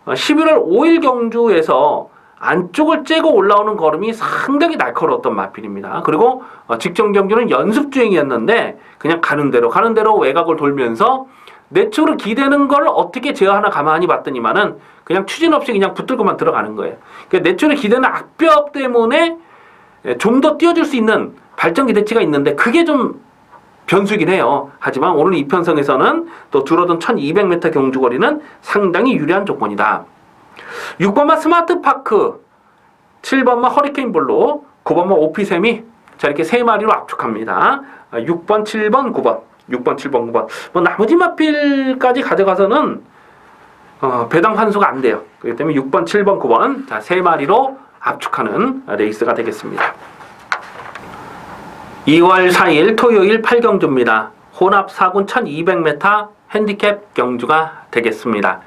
11월 5일 경주에서 안쪽을 째고 올라오는 걸음이 상당히 날카로웠던 마필입니다. 그리고 직전 경주는 연습 주행이었는데 그냥 가는 대로 외곽을 돌면서 내추를 기대는 걸 어떻게 제어하나 가만히 봤더니만은 그냥 추진 없이 그냥 붙들고만 들어가는 거예요. 그러니까 내추를 기대는 악벽 때문에 좀 더 뛰어줄 수 있는 발전 기대치가 있는데 그게 좀 변수이긴 해요. 하지만 오늘 이편성에서는 또 줄어든 1200m 경주거리는 상당히 유리한 조건이다. 6번마 스마트파크, 7번마 허리케인블루, 9번마 오피세미 자, 이렇게 세 마리로 압축합니다. 6번, 7번, 9번. 6번, 7번, 9번. 뭐 나머지 마필까지 가져가서는 배당 환수가 안 돼요. 그렇기 때문에 6번, 7번, 9번. 자, 세 마리로 압축하는 레이스가 되겠습니다. 2월 4일 토요일 8경주입니다. 혼합 4군 1200m 핸디캡 경주가 되겠습니다.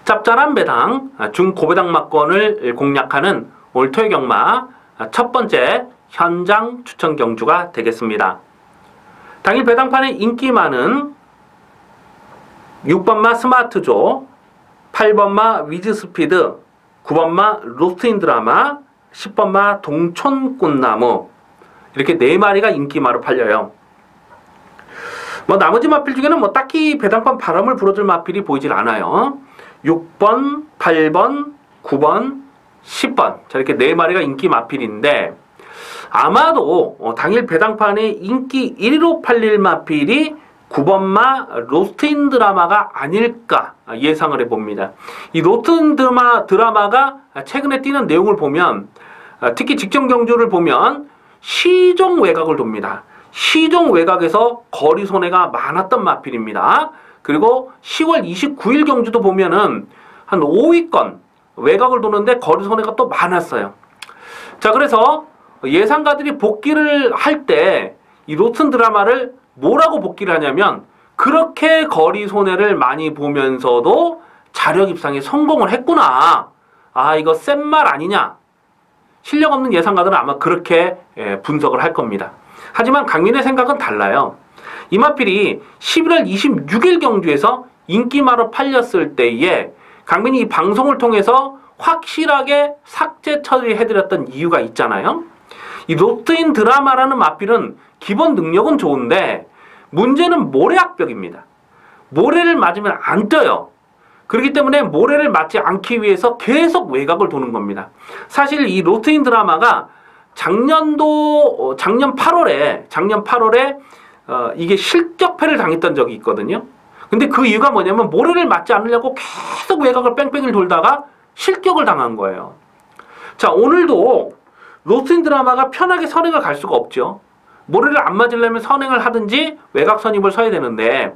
짭짤한 배당, 중고배당 막권을 공략하는 올 토요 경마 첫 번째 현장 추천 경주가 되겠습니다. 당일 배당판에 인기 많은 6번마 스마트조, 8번마 위즈스피드, 9번마 로스트인드라마, 10번마 동촌꽃나무 이렇게 네 마리가 인기마로 팔려요. 뭐 나머지 마필 중에는 뭐 딱히 배당판 바람을 불어줄 마필이 보이질 않아요. 6번, 8번, 9번, 10번 자 이렇게 네 마리가 인기 마필인데 아마도 당일 배당판에 인기 1위로 팔릴 마필이 9번마 로스트인드라마가 아닐까 예상을 해봅니다. 이 로스트인드라마가 최근에 뛰는 내용을 보면 특히 직전 경주를 보면 시종 외곽을 돕니다. 시종 외곽에서 거리 손해가 많았던 마필입니다. 그리고 10월 29일 경주도 보면은 한 5위권 외곽을 도는데 거리 손해가 또 많았어요. 자, 그래서 예상가들이 복귀를 할 때 이 로튼 드라마를 뭐라고 복귀를 하냐면 그렇게 거리 손해를 많이 보면서도 자력 입상에 성공을 했구나. 아, 이거 센 말 아니냐. 실력 없는 예상가들은 아마 그렇게 분석을 할 겁니다. 하지만 강민의 생각은 달라요. 이 마필이 11월 26일 경주에서 인기마로 팔렸을 때에 강민이 이 방송을 통해서 확실하게 삭제 처리해드렸던 이유가 있잖아요. 이 로트인 드라마라는 마필은 기본 능력은 좋은데 문제는 모래악벽입니다. 모래를 맞으면 안 떠요. 그렇기 때문에 모래를 맞지 않기 위해서 계속 외곽을 도는 겁니다. 사실 이 로트인 드라마가 작년 8월에 이게 실격패를 당했던 적이 있거든요. 근데 그 이유가 뭐냐면 모래를 맞지 않으려고 계속 외곽을 뺑뺑이를 돌다가 실격을 당한 거예요. 자, 오늘도 로스인 드라마가 편하게 선행을 갈 수가 없죠. 모래를 안 맞으려면 선행을 하든지 외곽 선입을 서야 되는데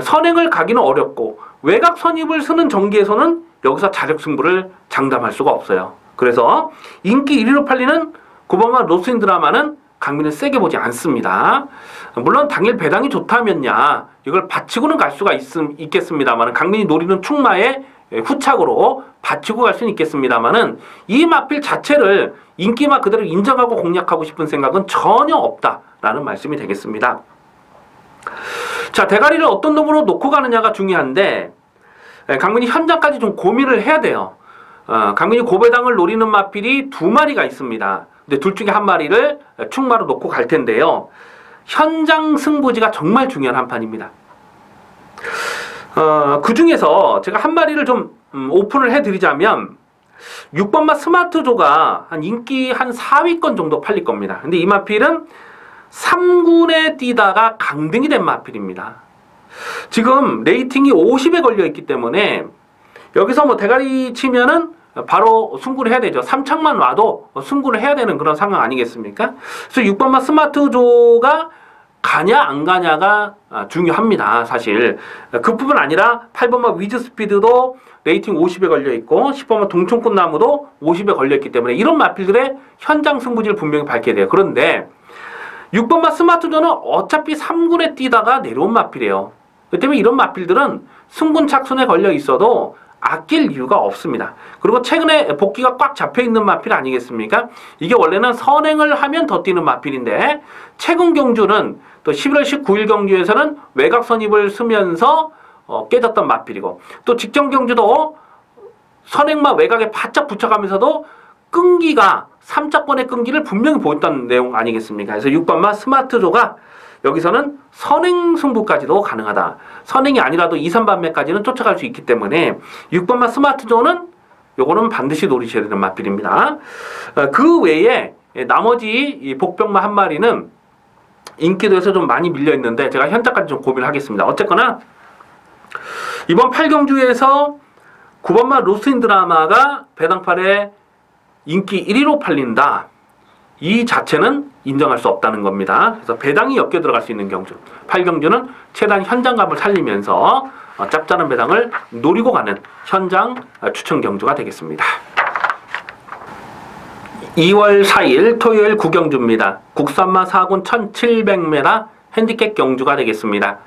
선행을 가기는 어렵고 외곽 선입을 쓰는 전기에서는 여기서 자력 승부를 장담할 수가 없어요. 그래서 인기 1위로 팔리는 9번마 로스인 드라마는 강민은 세게 보지 않습니다. 물론 당일 배당이 좋다면야 이걸 받치고는 갈 수가 있겠습니다만 강민이 노리는 충마의 후착으로 받치고 갈 수는 있겠습니다만은 이 마필 자체를 인기마 그대로 인정하고 공략하고 싶은 생각은 전혀 없다라는 말씀이 되겠습니다. 자, 대가리를 어떤 놈으로 놓고 가느냐가 중요한데 강민이 현장까지 좀 고민을 해야 돼요. 강민이 고배당을 노리는 마필이 두 마리가 있습니다. 근데 둘 중에 한 마리를 충마로 놓고 갈 텐데요. 현장 승부지가 정말 중요한 한 판입니다. 그 중에서 제가 한 마리를 좀 오픈을 해드리자면 6번마 스마트조가 한 인기 한 4위권 정도 팔릴 겁니다. 근데 이 마필은 3군에 뛰다가 강등이 된 마필입니다. 지금 레이팅이 50에 걸려 있기 때문에 여기서 뭐 대가리 치면은 바로 승구를 해야 되죠. 3착만 와도 승구를 해야 되는 그런 상황 아니겠습니까? 그래서 6번마 스마트조가 가냐 안 가냐가 중요합니다. 사실 그뿐만 아니라 8번마 위즈스피드도 레이팅 50에 걸려있고 10번마 동촌꽃나무도 50에 걸려있기 때문에 이런 마필들의 현장 승부지를 분명히 밝혀야 돼요. 그런데 6번마 스마트조는 어차피 3군에 뛰다가 내려온 마필이에요. 그렇기 때문에 이런 마필들은 승군 착순에 걸려 있어도 아낄 이유가 없습니다. 그리고 최근에 복귀가 꽉 잡혀있는 마필 아니겠습니까? 이게 원래는 선행을 하면 더 뛰는 마필인데 최근 경주는 또 11월 19일 경주에서는 외곽 선입을 쓰면서 깨졌던 마필이고 또 직전 경주도 선행마 외곽에 바짝 붙여가면서도 끈기가 3차권의 끈기를 분명히 보였던 내용 아니겠습니까? 그래서 6번마 스마트조가 여기서는 선행 승부까지도 가능하다. 선행이 아니라도 2, 3반매까지는 쫓아갈 수 있기 때문에 6번마 스마트조는 요거는 반드시 노리셔야 되는 마필입니다. 그 외에 나머지 이 복병마 한 마리는 인기도에서 좀 많이 밀려 있는데 제가 현재까지 좀 고민을 하겠습니다. 어쨌거나 이번 8경주에서 9번마 로스인 드라마가 배당팔에 인기 1위로 팔린다. 이 자체는 인정할 수 없다는 겁니다. 그래서 배당이 엮여 들어갈 수 있는 경주. 8경주는 최대한 현장감을 살리면서 짭짤한 배당을 노리고 가는 현장 추천 경주가 되겠습니다. 2월 4일 토요일 9경주입니다. 국산마 4군 1700m 핸디캡 경주가 되겠습니다.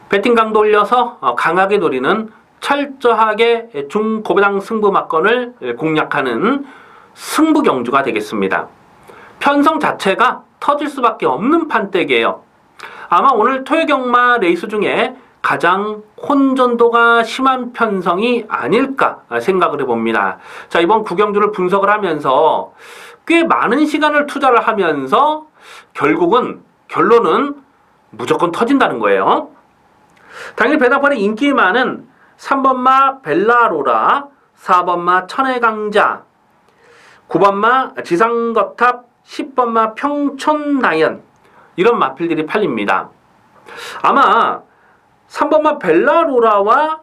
배팅 강도 올려서 강하게 노리는 철저하게 중고배당 승부 막건을 공략하는 승부 경주가 되겠습니다. 편성 자체가 터질 수밖에 없는 판때기예요. 아마 오늘 토요경마 레이스 중에 가장 혼전도가 심한 편성이 아닐까 생각을 해봅니다. 자, 이번 9경주를 분석을 하면서 꽤 많은 시간을 투자를 하면서 결론은 무조건 터진다는 거예요. 당일 배당판에 인기 많은 3번마 벨라로라, 4번마 천혜강자, 9번마 지상거탑, 10번마 평촌나연, 이런 마필들이 팔립니다. 아마 3번마 벨라로라와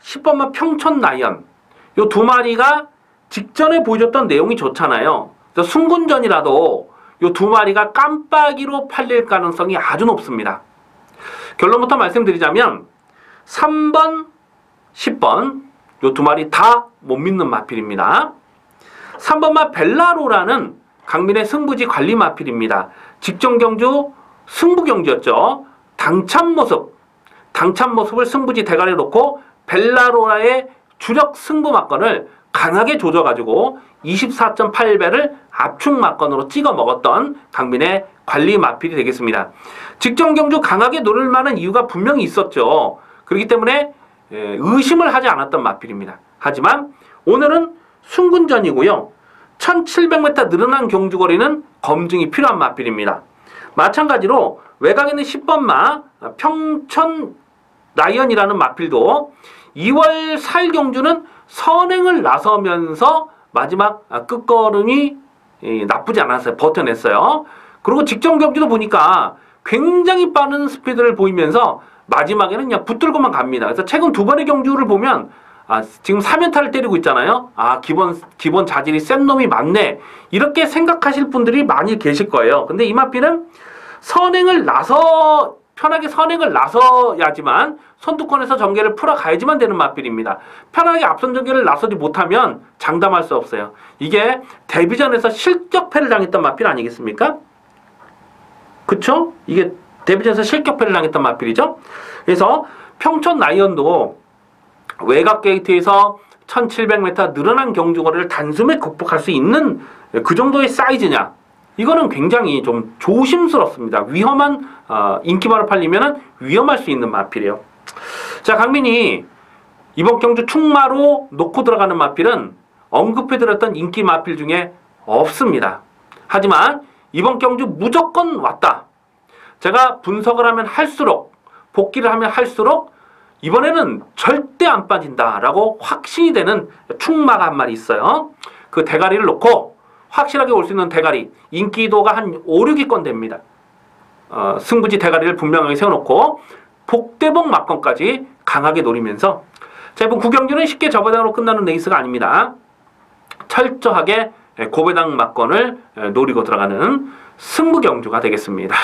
10번마 평촌나연, 요 두 마리가 직전에 보여줬던 내용이 좋잖아요. 그래서 순군전이라도 요 두 마리가 깜빡이로 팔릴 가능성이 아주 높습니다. 결론부터 말씀드리자면 3번, 10번 요 두 마리 다 못 믿는 마필입니다. 3번마 벨라로라는 강민의 승부지 관리 마필입니다. 직전 경주 승부 경주였죠. 당찬 모습을 승부지 대가리에 놓고 벨라로라의 주력 승부 막건을 강하게 조져가지고 24.8배를 압축 막건으로 찍어 먹었던 강민의 관리 마필이 되겠습니다. 직전 경주 강하게 노릴 만한 이유가 분명히 있었죠. 그렇기 때문에 의심을 하지 않았던 마필입니다. 하지만 오늘은 순군전이고요. 1700m 늘어난 경주거리는 검증이 필요한 마필입니다. 마찬가지로 외곽에 있는 10번마 평촌나연이라는 마필도 2월 4일 경주는 선행을 나서면서 마지막 끝걸음이 나쁘지 않았어요. 버텨냈어요. 그리고 직전 경주도 보니까 굉장히 빠른 스피드를 보이면서 마지막에는 그냥 붙들고만 갑니다. 그래서 최근 두 번의 경주를 보면 지금 3연타를 때리고 있잖아요. 기본 자질이 센 놈이 많네. 이렇게 생각하실 분들이 많이 계실 거예요. 근데 이 마필은 편하게 선행을 나서야지만 선두권에서 전개를 풀어가야지만 되는 마필입니다. 편하게 앞선 전개를 나서지 못하면 장담할 수 없어요. 이게 데뷔전에서 실격패를 당했던 마필 아니겠습니까? 그쵸? 이게 데뷔전에서 실격패를 당했던 마필이죠. 그래서 평촌나연도 외곽 게이트에서 1700m 늘어난 경주거리를 단숨에 극복할 수 있는 그 정도의 사이즈냐? 이거는 굉장히 좀 조심스럽습니다. 위험한 인기마로 팔리면 위험할 수 있는 마필이에요. 자, 강민이 이번 경주 충마로 놓고 들어가는 마필은 언급해드렸던 인기 마필 중에 없습니다. 하지만 이번 경주 무조건 왔다. 제가 분석을 하면 할수록, 복귀를 하면 할수록 이번에는 절대 안 빠진다라고 확신이 되는 충마가 한 마리 있어요. 그 대가리를 놓고 확실하게 올 수 있는 대가리, 인기도가 한 5, 6위권 됩니다. 승부지 대가리를 분명하게 세워놓고 복대복 막건까지 강하게 노리면서, 자, 이번 9경주는 쉽게 저배당으로 끝나는 레이스가 아닙니다. 철저하게 고배당 막건을 노리고 들어가는 승부 경주가 되겠습니다.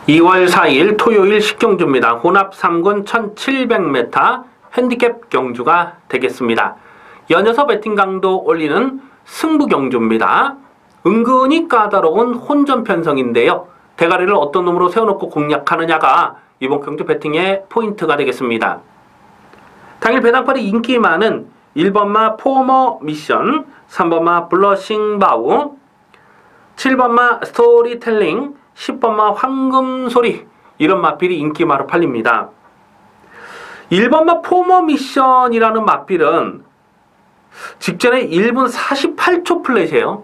2월 4일 토요일 10경주입니다. 혼합 3군 1700m 핸디캡 경주가 되겠습니다. 연여서 배팅 강도 올리는 승부 경주입니다. 은근히 까다로운 혼전 편성인데요. 대가리를 어떤 놈으로 세워놓고 공략하느냐가 이번 경주 배팅의 포인트가 되겠습니다. 당일 배당팔이 인기 많은 1번마 포머 미션, 3번마 블러싱 바우, 7번마 스토리텔링, 10번마 황금소리, 이런 마필이 인기마로 팔립니다. 1번마 포머 미션이라는 마필은 직전에 1분 48초 플랫이에요.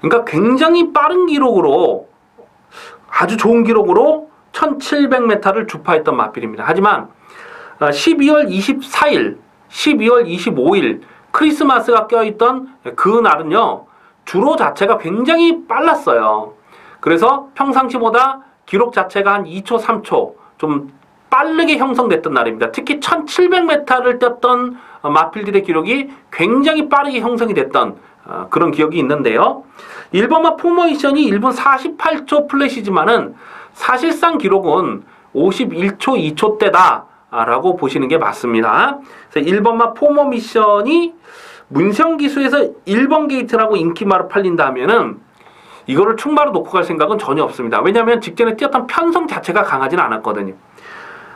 그러니까 굉장히 빠른 기록으로, 아주 좋은 기록으로 1700m를 주파했던 마필입니다. 하지만 12월 24일, 12월 25일 크리스마스가 껴있던 그 날은요, 주로 자체가 굉장히 빨랐어요. 그래서 평상시보다 기록 자체가 한 2초, 3초 좀 빠르게 형성됐던 날입니다. 특히 1700m를 뛰었던 마필들의 기록이 굉장히 빠르게 형성이 됐던 그런 기억이 있는데요. 1번마 포메이션이 1분 48초 플랫이지만은 사실상 기록은 51초 2초대다 라고 보시는 게 맞습니다. 그래서 1번마 포메이션이 문성기수에서 1번 게이트라고 인기마로 팔린다면은 이거를 충마로 놓고 갈 생각은 전혀 없습니다. 왜냐하면 직전에 뛰었던 편성 자체가 강하지는 않았거든요.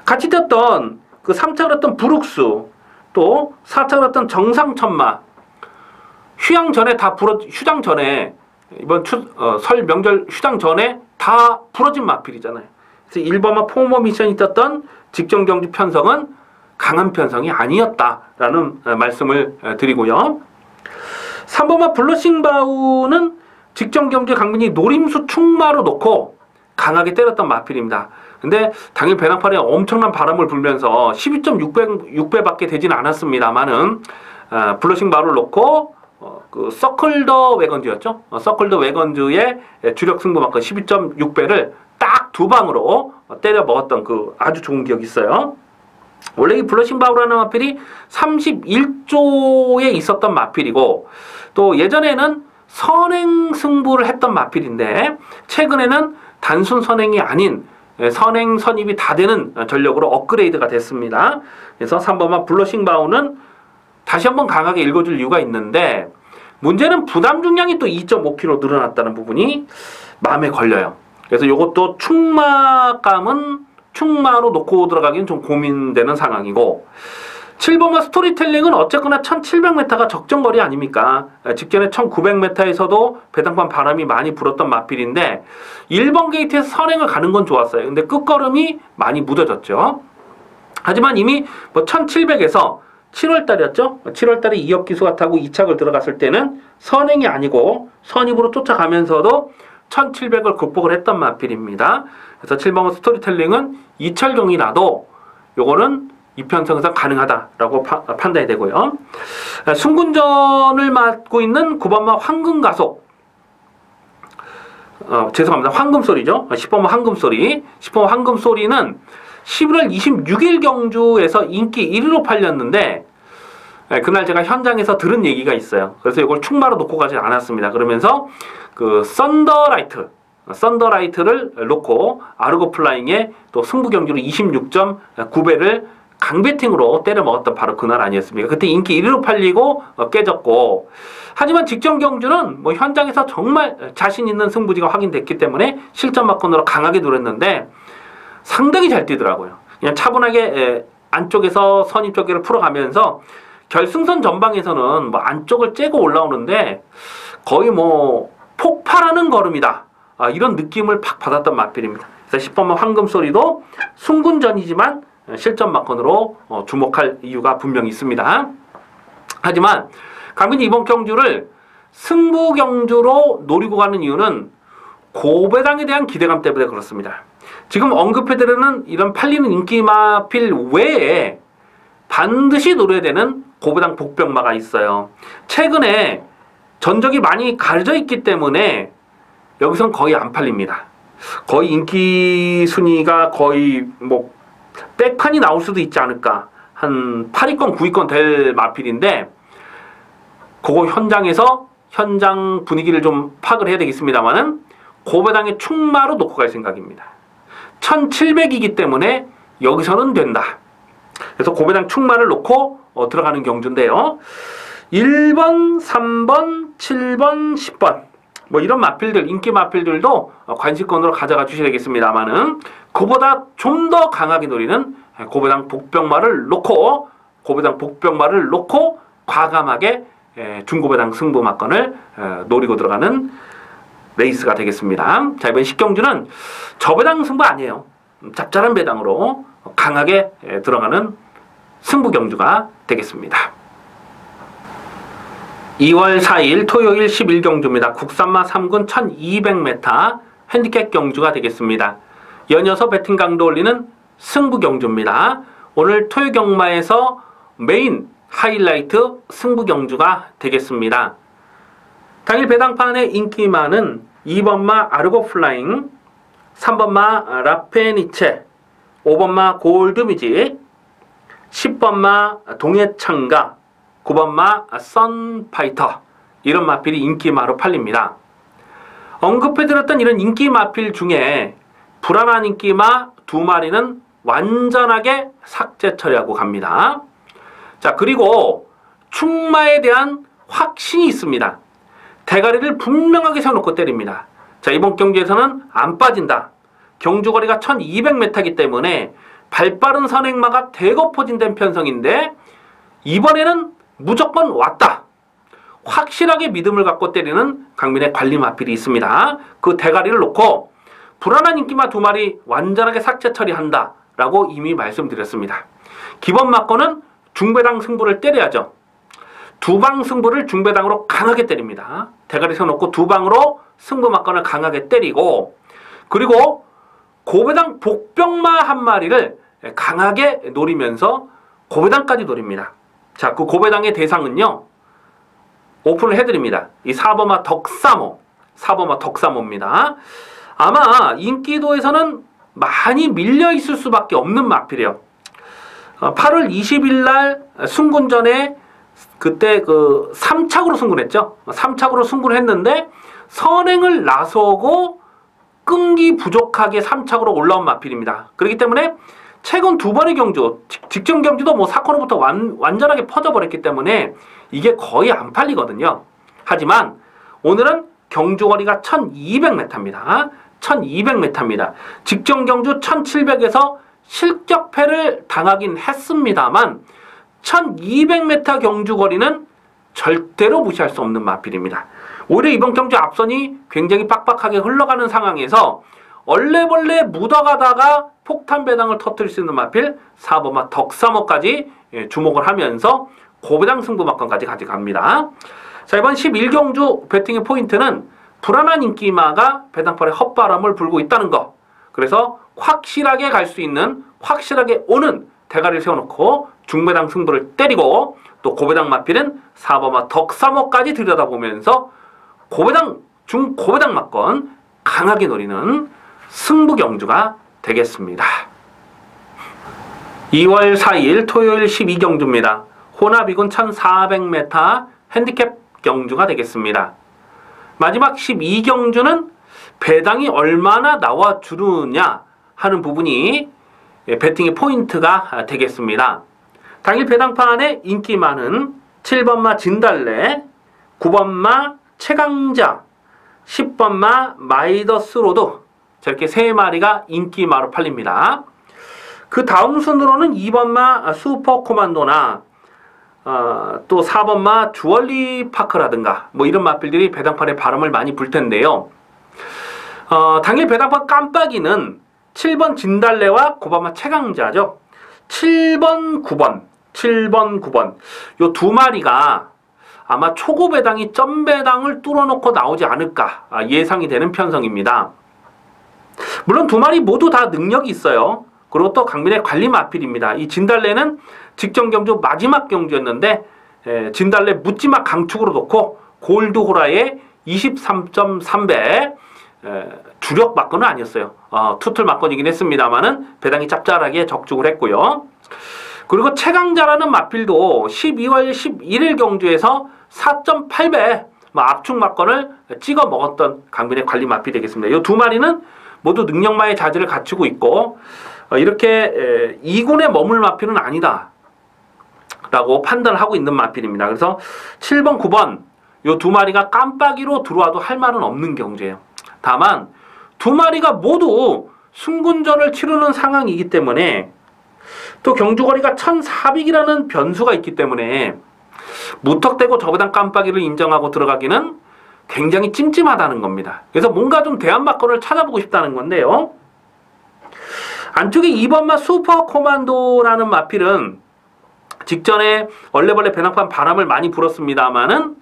같이 뛰었던 그 3차 그랬던 브룩스, 또 4차 그랬던 정상천마, 휴양 전에 휴장 전에 이번 설 명절 휴장 전에 다 부러진 마필이잖아요. 그래서 1번마 포메이션이 뛰었던 직전 경주 편성은 강한 편성이 아니었다라는 말씀을 드리고요. 3번마 블러싱바우는 직전 경주 강민이 노림수 충마로 놓고 강하게 때렸던 마필입니다. 근데 당일 배낭팔에 엄청난 바람을 불면서 12.6배밖에 되지는 않았습니다만은 블러싱바우를 놓고 그 서클 더 외건즈였죠. 서클 더 외건즈의 주력 승부만큼 12.6배를 딱 두 방으로 때려 먹었던 그 아주 좋은 기억이 있어요. 원래 이 블러싱바우라는 마필이 31조에 있었던 마필이고, 또 예전에는 선행 승부를 했던 마필인데 최근에는 단순 선행이 아닌 선행 선입이 다 되는 전력으로 업그레이드가 됐습니다. 그래서 3번마 블러싱바우는 다시 한번 강하게 읽어줄 이유가 있는데, 문제는 부담 중량이 또 2.5kg 늘어났다는 부분이 마음에 걸려요. 그래서 이것도 충마감은 충마로 놓고 들어가기는 좀 고민되는 상황이고, 7번마 스토리텔링은 어쨌거나 1700m가 적정거리 아닙니까? 직전에 1900m에서도 배당판 바람이 많이 불었던 마필인데 1번 게이트에서 선행을 가는 건 좋았어요. 근데 끝걸음이 많이 묻어졌죠. 하지만 이미 뭐 1700에서 7월달이었죠? 7월달에 이혁기수가 타고 2착을 들어갔을 때는 선행이 아니고 선입으로 쫓아가면서도 1700을 극복을 했던 마필입니다. 그래서 7번마 스토리텔링은 이철경이 나도 요거는 이편성상 가능하다라고 판단이 되고요. 승군전을 맡고 있는 9번마 황금가속, 죄송합니다. 황금소리죠. 10번마 황금소리. 10번마 황금소리는 11월 26일 경주에서 인기 1위로 팔렸는데 그날 제가 현장에서 들은 얘기가 있어요. 그래서 이걸 충마로 놓고 가지 않았습니다. 그러면서 그 썬더라이트를 놓고 아르고 플라잉의 또 승부 경주로 26.9배를 강배팅으로 때려 먹었던 바로 그날 아니었습니까? 그때 인기 1위로 팔리고 깨졌고, 하지만 직전 경주는 뭐 현장에서 정말 자신 있는 승부지가 확인됐기 때문에 실전 마건으로 강하게 누렸는데 상당히 잘 뛰더라고요. 그냥 차분하게 안쪽에서 선입적기를 풀어가면서 결승선 전방에서는 뭐 안쪽을 째고 올라오는데 거의 뭐 폭발하는 걸음이다, 이런 느낌을 팍 받았던 마필입니다. 그래서 10번마 황금소리도 승군전이지만 실전 마건으로 주목할 이유가 분명히 있습니다. 하지만 강민이 이번 경주를 승부 경주로 노리고 가는 이유는 고배당에 대한 기대감 때문에 그렇습니다. 지금 언급해드리는 이런 팔리는 인기마필 외에 반드시 노려야 되는 고배당 복병마가 있어요. 최근에 전적이 많이 가려져 있기 때문에 여기선 거의 안 팔립니다. 거의 인기 순위가 거의 뭐 백판이 나올 수도 있지 않을까, 한 8위권 9위권 될 마필인데 그거 현장 분위기를 좀 파악을 해야 되겠습니다만은 고배당의 충마로 놓고 갈 생각입니다. 1700이기 때문에 여기서는 된다. 그래서 고배당 충마를 놓고 들어가는 경주인데요. 1번, 3번, 7번, 10번 뭐 이런 마필들, 인기 마필들도 관심권으로 가져가 주셔야 되겠습니다만은 그보다 좀 더 강하게 노리는 고배당 복병마를 놓고 과감하게 중고배당 승부 막건을 노리고 들어가는 레이스가 되겠습니다. 자, 이번 10경주는 저배당 승부 아니에요. 짭짤한 배당으로 강하게 들어가는 승부 경주가 되겠습니다. 2월 4일 토요일 11경주입니다. 국산마 3군 1200m 핸디캡 경주가 되겠습니다. 연이어서 배팅 강도 올리는 승부 경주입니다. 오늘 토요 경마에서 메인 하이라이트 승부 경주가 되겠습니다. 당일 배당판의 인기마는 2번마 아르고 플라잉, 3번마 라페니체, 5번마 골드뮤직, 10번마 동해창가, 9번마 선파이터, 이런 마필이 인기마로 팔립니다. 언급해드렸던 이런 인기 마필 중에 불안한 인기마 2마리는 완전하게 삭제 처리하고 갑니다. 자, 그리고 충마에 대한 확신이 있습니다. 대가리를 분명하게 세워놓고 때립니다. 자, 이번 경주에서는 안 빠진다. 경주거리가 1200m이기 때문에 발빠른 선행마가 대거 포진된 편성인데 이번에는 무조건 왔다. 확실하게 믿음을 갖고 때리는 강민의 관리 마필이 있습니다. 그 대가리를 놓고 불안한 인기마 2마리 완전하게 삭제 처리한다 라고 이미 말씀드렸습니다. 기본 막건은 중배당 승부를 때려야죠. 두방 승부를 중배당으로 강하게 때립니다. 대가리 세워놓고 두방으로 승부 막건을 강하게 때리고, 그리고 고배당 복병마 한 마리를 강하게 노리면서 고배당까지 노립니다. 자, 그 고배당의 대상은요, 오픈을 해드립니다. 이 4번마 덕사모, 4번마 덕사모입니다. 아마 인기도에서는 많이 밀려있을 수밖에 없는 마필이에요. 8월 20일 날 승군전에 그때 그 3착으로 승군했죠. 3착으로 승군을 했는데 선행을 나서고 끈기 부족하게 3착으로 올라온 마필입니다. 그렇기 때문에 최근 2번의 경주, 직전 경주도 뭐 사코노부터 완전하게 퍼져버렸기 때문에 이게 거의 안 팔리거든요. 하지만 오늘은 경주거리가 1200m입니다. 1200m입니다. 직전 경주 1700에서 실격패를 당하긴 했습니다만 1200m 경주거리는 절대로 무시할 수 없는 마필입니다. 오히려 이번 경주 앞선이 굉장히 빡빡하게 흘러가는 상황에서 얼레벌레 묻어가다가 폭탄 배당을 터뜨릴 수 있는 마필 4번마 덕사모까지 주목을 하면서 고배당 승부 막건까지 가져갑니다. 자, 이번 11경주 배팅의 포인트는 불안한 인기마가 배당팔에 헛바람을 불고 있다는 거. 그래서 확실하게 갈 수 있는, 확실하게 오는 대가리를 세워놓고 중배당 승부를 때리고, 또 고배당 마필은 4번마 덕사모까지 들여다보면서 고배당, 중고배당 막건 강하게 노리는 승부 경주가 되겠습니다. 2월 4일 토요일 12경주입니다. 혼합이군 1400m 핸디캡 경주가 되겠습니다. 마지막 12경주는 배당이 얼마나 나와주느냐 하는 부분이 배팅의 포인트가 되겠습니다. 당일 배당판에 인기 많은 7번마 진달래, 9번마 최강자, 10번마 마이더스로드, 저렇게 3마리가 인기마로 팔립니다. 그 다음 순으로는 2번마 슈퍼코만도나 또 4번마 주얼리 파크라든가 뭐 이런 마필들이 배당판에 바람을 많이 불 텐데요. 당일 배당판 깜빡이는 7번 진달래와 9번마 최강자죠. 7번, 9번 요 2마리가 아마 초고 배당이 점 배당을 뚫어놓고 나오지 않을까 예상이 되는 편성입니다. 물론 2마리 모두 다 능력이 있어요. 그리고 또 강민의 관리 마필입니다. 이 진달래는 직전 경주 마지막 경주였는데 진달래 묻지마 강축으로 놓고 골드호라의 23.3배 주력 막건은 아니었어요. 투틀 막건이긴 했습니다만은 배당이 짭짤하게 적중을 했고요. 그리고 최강자라는 마필도 12월 11일 경주에서 4.8배 압축 막건을 찍어 먹었던 강민의 관리 마필이 되겠습니다. 이 2마리는 모두 능력마의 자질을 갖추고 있고 이렇게 2군에 머물 마필은 아니다 라고 판단을 하고 있는 마필입니다. 그래서 7번, 9번 이 2마리가 깜빡이로 들어와도 할 말은 없는 경주예요. 다만 2마리가 모두 승군전을 치르는 상황이기 때문에 또 경주거리가 1400이라는 변수가 있기 때문에 무턱대고 저배당 깜빡이를 인정하고 들어가기는 굉장히 찜찜하다는 겁니다. 그래서 뭔가 좀 대안 막건을 찾아보고 싶다는 건데요. 안쪽에 2번마 슈퍼 코만도라는 마필은 직전에 얼레벌레 배낭판 바람을 많이 불었습니다만은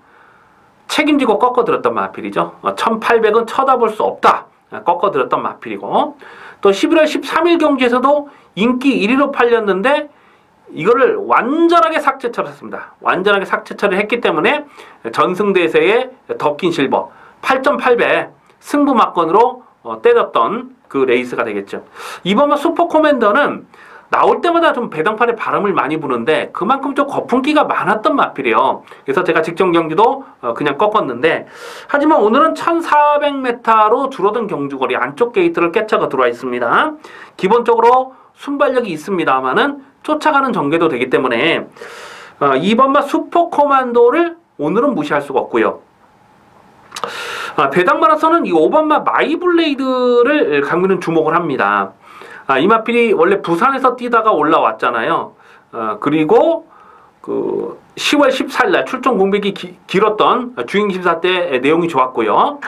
책임지고 꺾어들었던 마필이죠. 1800은 쳐다볼 수 없다. 꺾어들었던 마필이고, 또 11월 13일 경주에서도 인기 1위로 팔렸는데 이거를 완전하게 삭제 처리했습니다. 완전하게 삭제 처리를 했기 때문에 전승대세의 더킨 실버 8.8배 승부 막건으로 때렸던 그 레이스가 되겠죠. 이번 슈퍼 코맨더는 나올 때마다 좀 배당판에 바람을 많이 부는데 그만큼 좀 거품기가 많았던 마필이에요. 그래서 제가 직전 경주도 그냥 꺾었는데, 하지만 오늘은 1400m로 줄어든 경주거리 안쪽 게이트를 깨차가 들어와 있습니다. 기본적으로 순발력이 있습니다만은 쫓아가는 전개도 되기 때문에 2번마 슈퍼코만도를 오늘은 무시할 수가 없고요. 배당 마라선은 이 5번마 마이블레이드를 강민은 주목을 합니다. 이 마필이 원래 부산에서 뛰다가 올라왔잖아요. 그리고 그 10월 14일 날 출전 공백이 길었던 주행심사 때 내용이 좋았고요.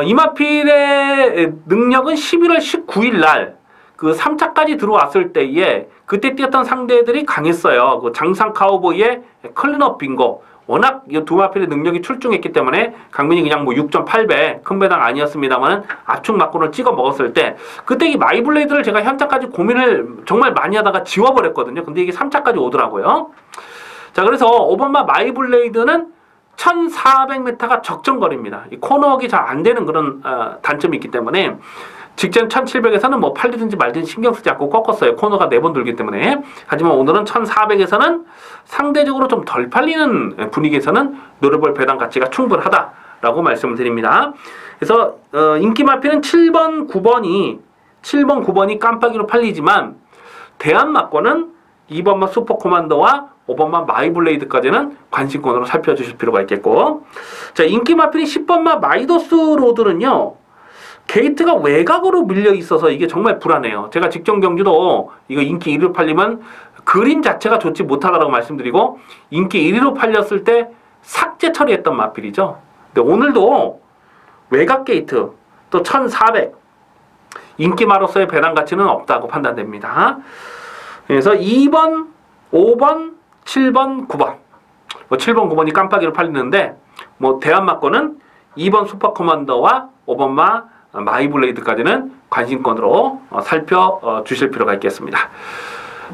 이 마필의 능력은 11월 19일 날 그 3차까지 들어왔을 때에 그때 뛰었던 상대들이 강했어요. 그 장상 카우보이의 클린업 빙고. 워낙 이 두 마필의 능력이 출중했기 때문에 강민이 그냥 뭐 6.8배 큰 배당 아니었습니다만 압축 막고를 찍어 먹었을 때, 그때 이 마이블레이드를 제가 현장까지 고민을 정말 많이 하다가 지워버렸거든요. 근데 이게 3차까지 오더라고요. 자, 그래서 5번마 마이블레이드는 1400m가 적정거리입니다. 이 코너웍이 잘 안 되는 그런 단점이 있기 때문에 직전 1700에서는 뭐 팔리든지 말든지 신경 쓰지 않고 꺾었어요. 코너가 4번 돌기 때문에. 하지만 오늘은 1400에서는 상대적으로 좀 덜 팔리는 분위기에서는 노려볼 배당 가치가 충분하다라고 말씀을 드립니다. 그래서 인기 마필은 7번, 9번이 깜빡이로 팔리지만 대한마권은 2번마 슈퍼코만도와 5번마 마이블레이드까지는 관심권으로 살펴주실 필요가 있겠고, 자, 인기 마필이 10번마 마이더스 로드는요, 게이트가 외곽으로 밀려 있어서 이게 정말 불안해요. 제가 직전 경주도 이거 인기 1위로 팔리면 그림 자체가 좋지 못하다라고 말씀드리고, 인기 1위로 팔렸을 때 삭제 처리했던 마필이죠. 근데 오늘도 외곽 게이트 또 1400 인기마로서의 배당 가치는 없다고 판단됩니다. 그래서 2번, 5번, 7번, 9번. 뭐 7번, 9번이 깜빡이로 팔리는데, 뭐 대한마권은 2번 슈퍼코만더와 5번마 마이블레이드까지는 관심권으로 살펴주실 필요가 있겠습니다.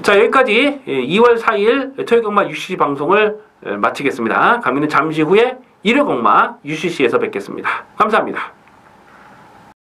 자, 여기까지 2월 4일 토요일경마 UCC 방송을 마치겠습니다. 강민은 잠시 후에 일요일경마 UCC에서 뵙겠습니다. 감사합니다.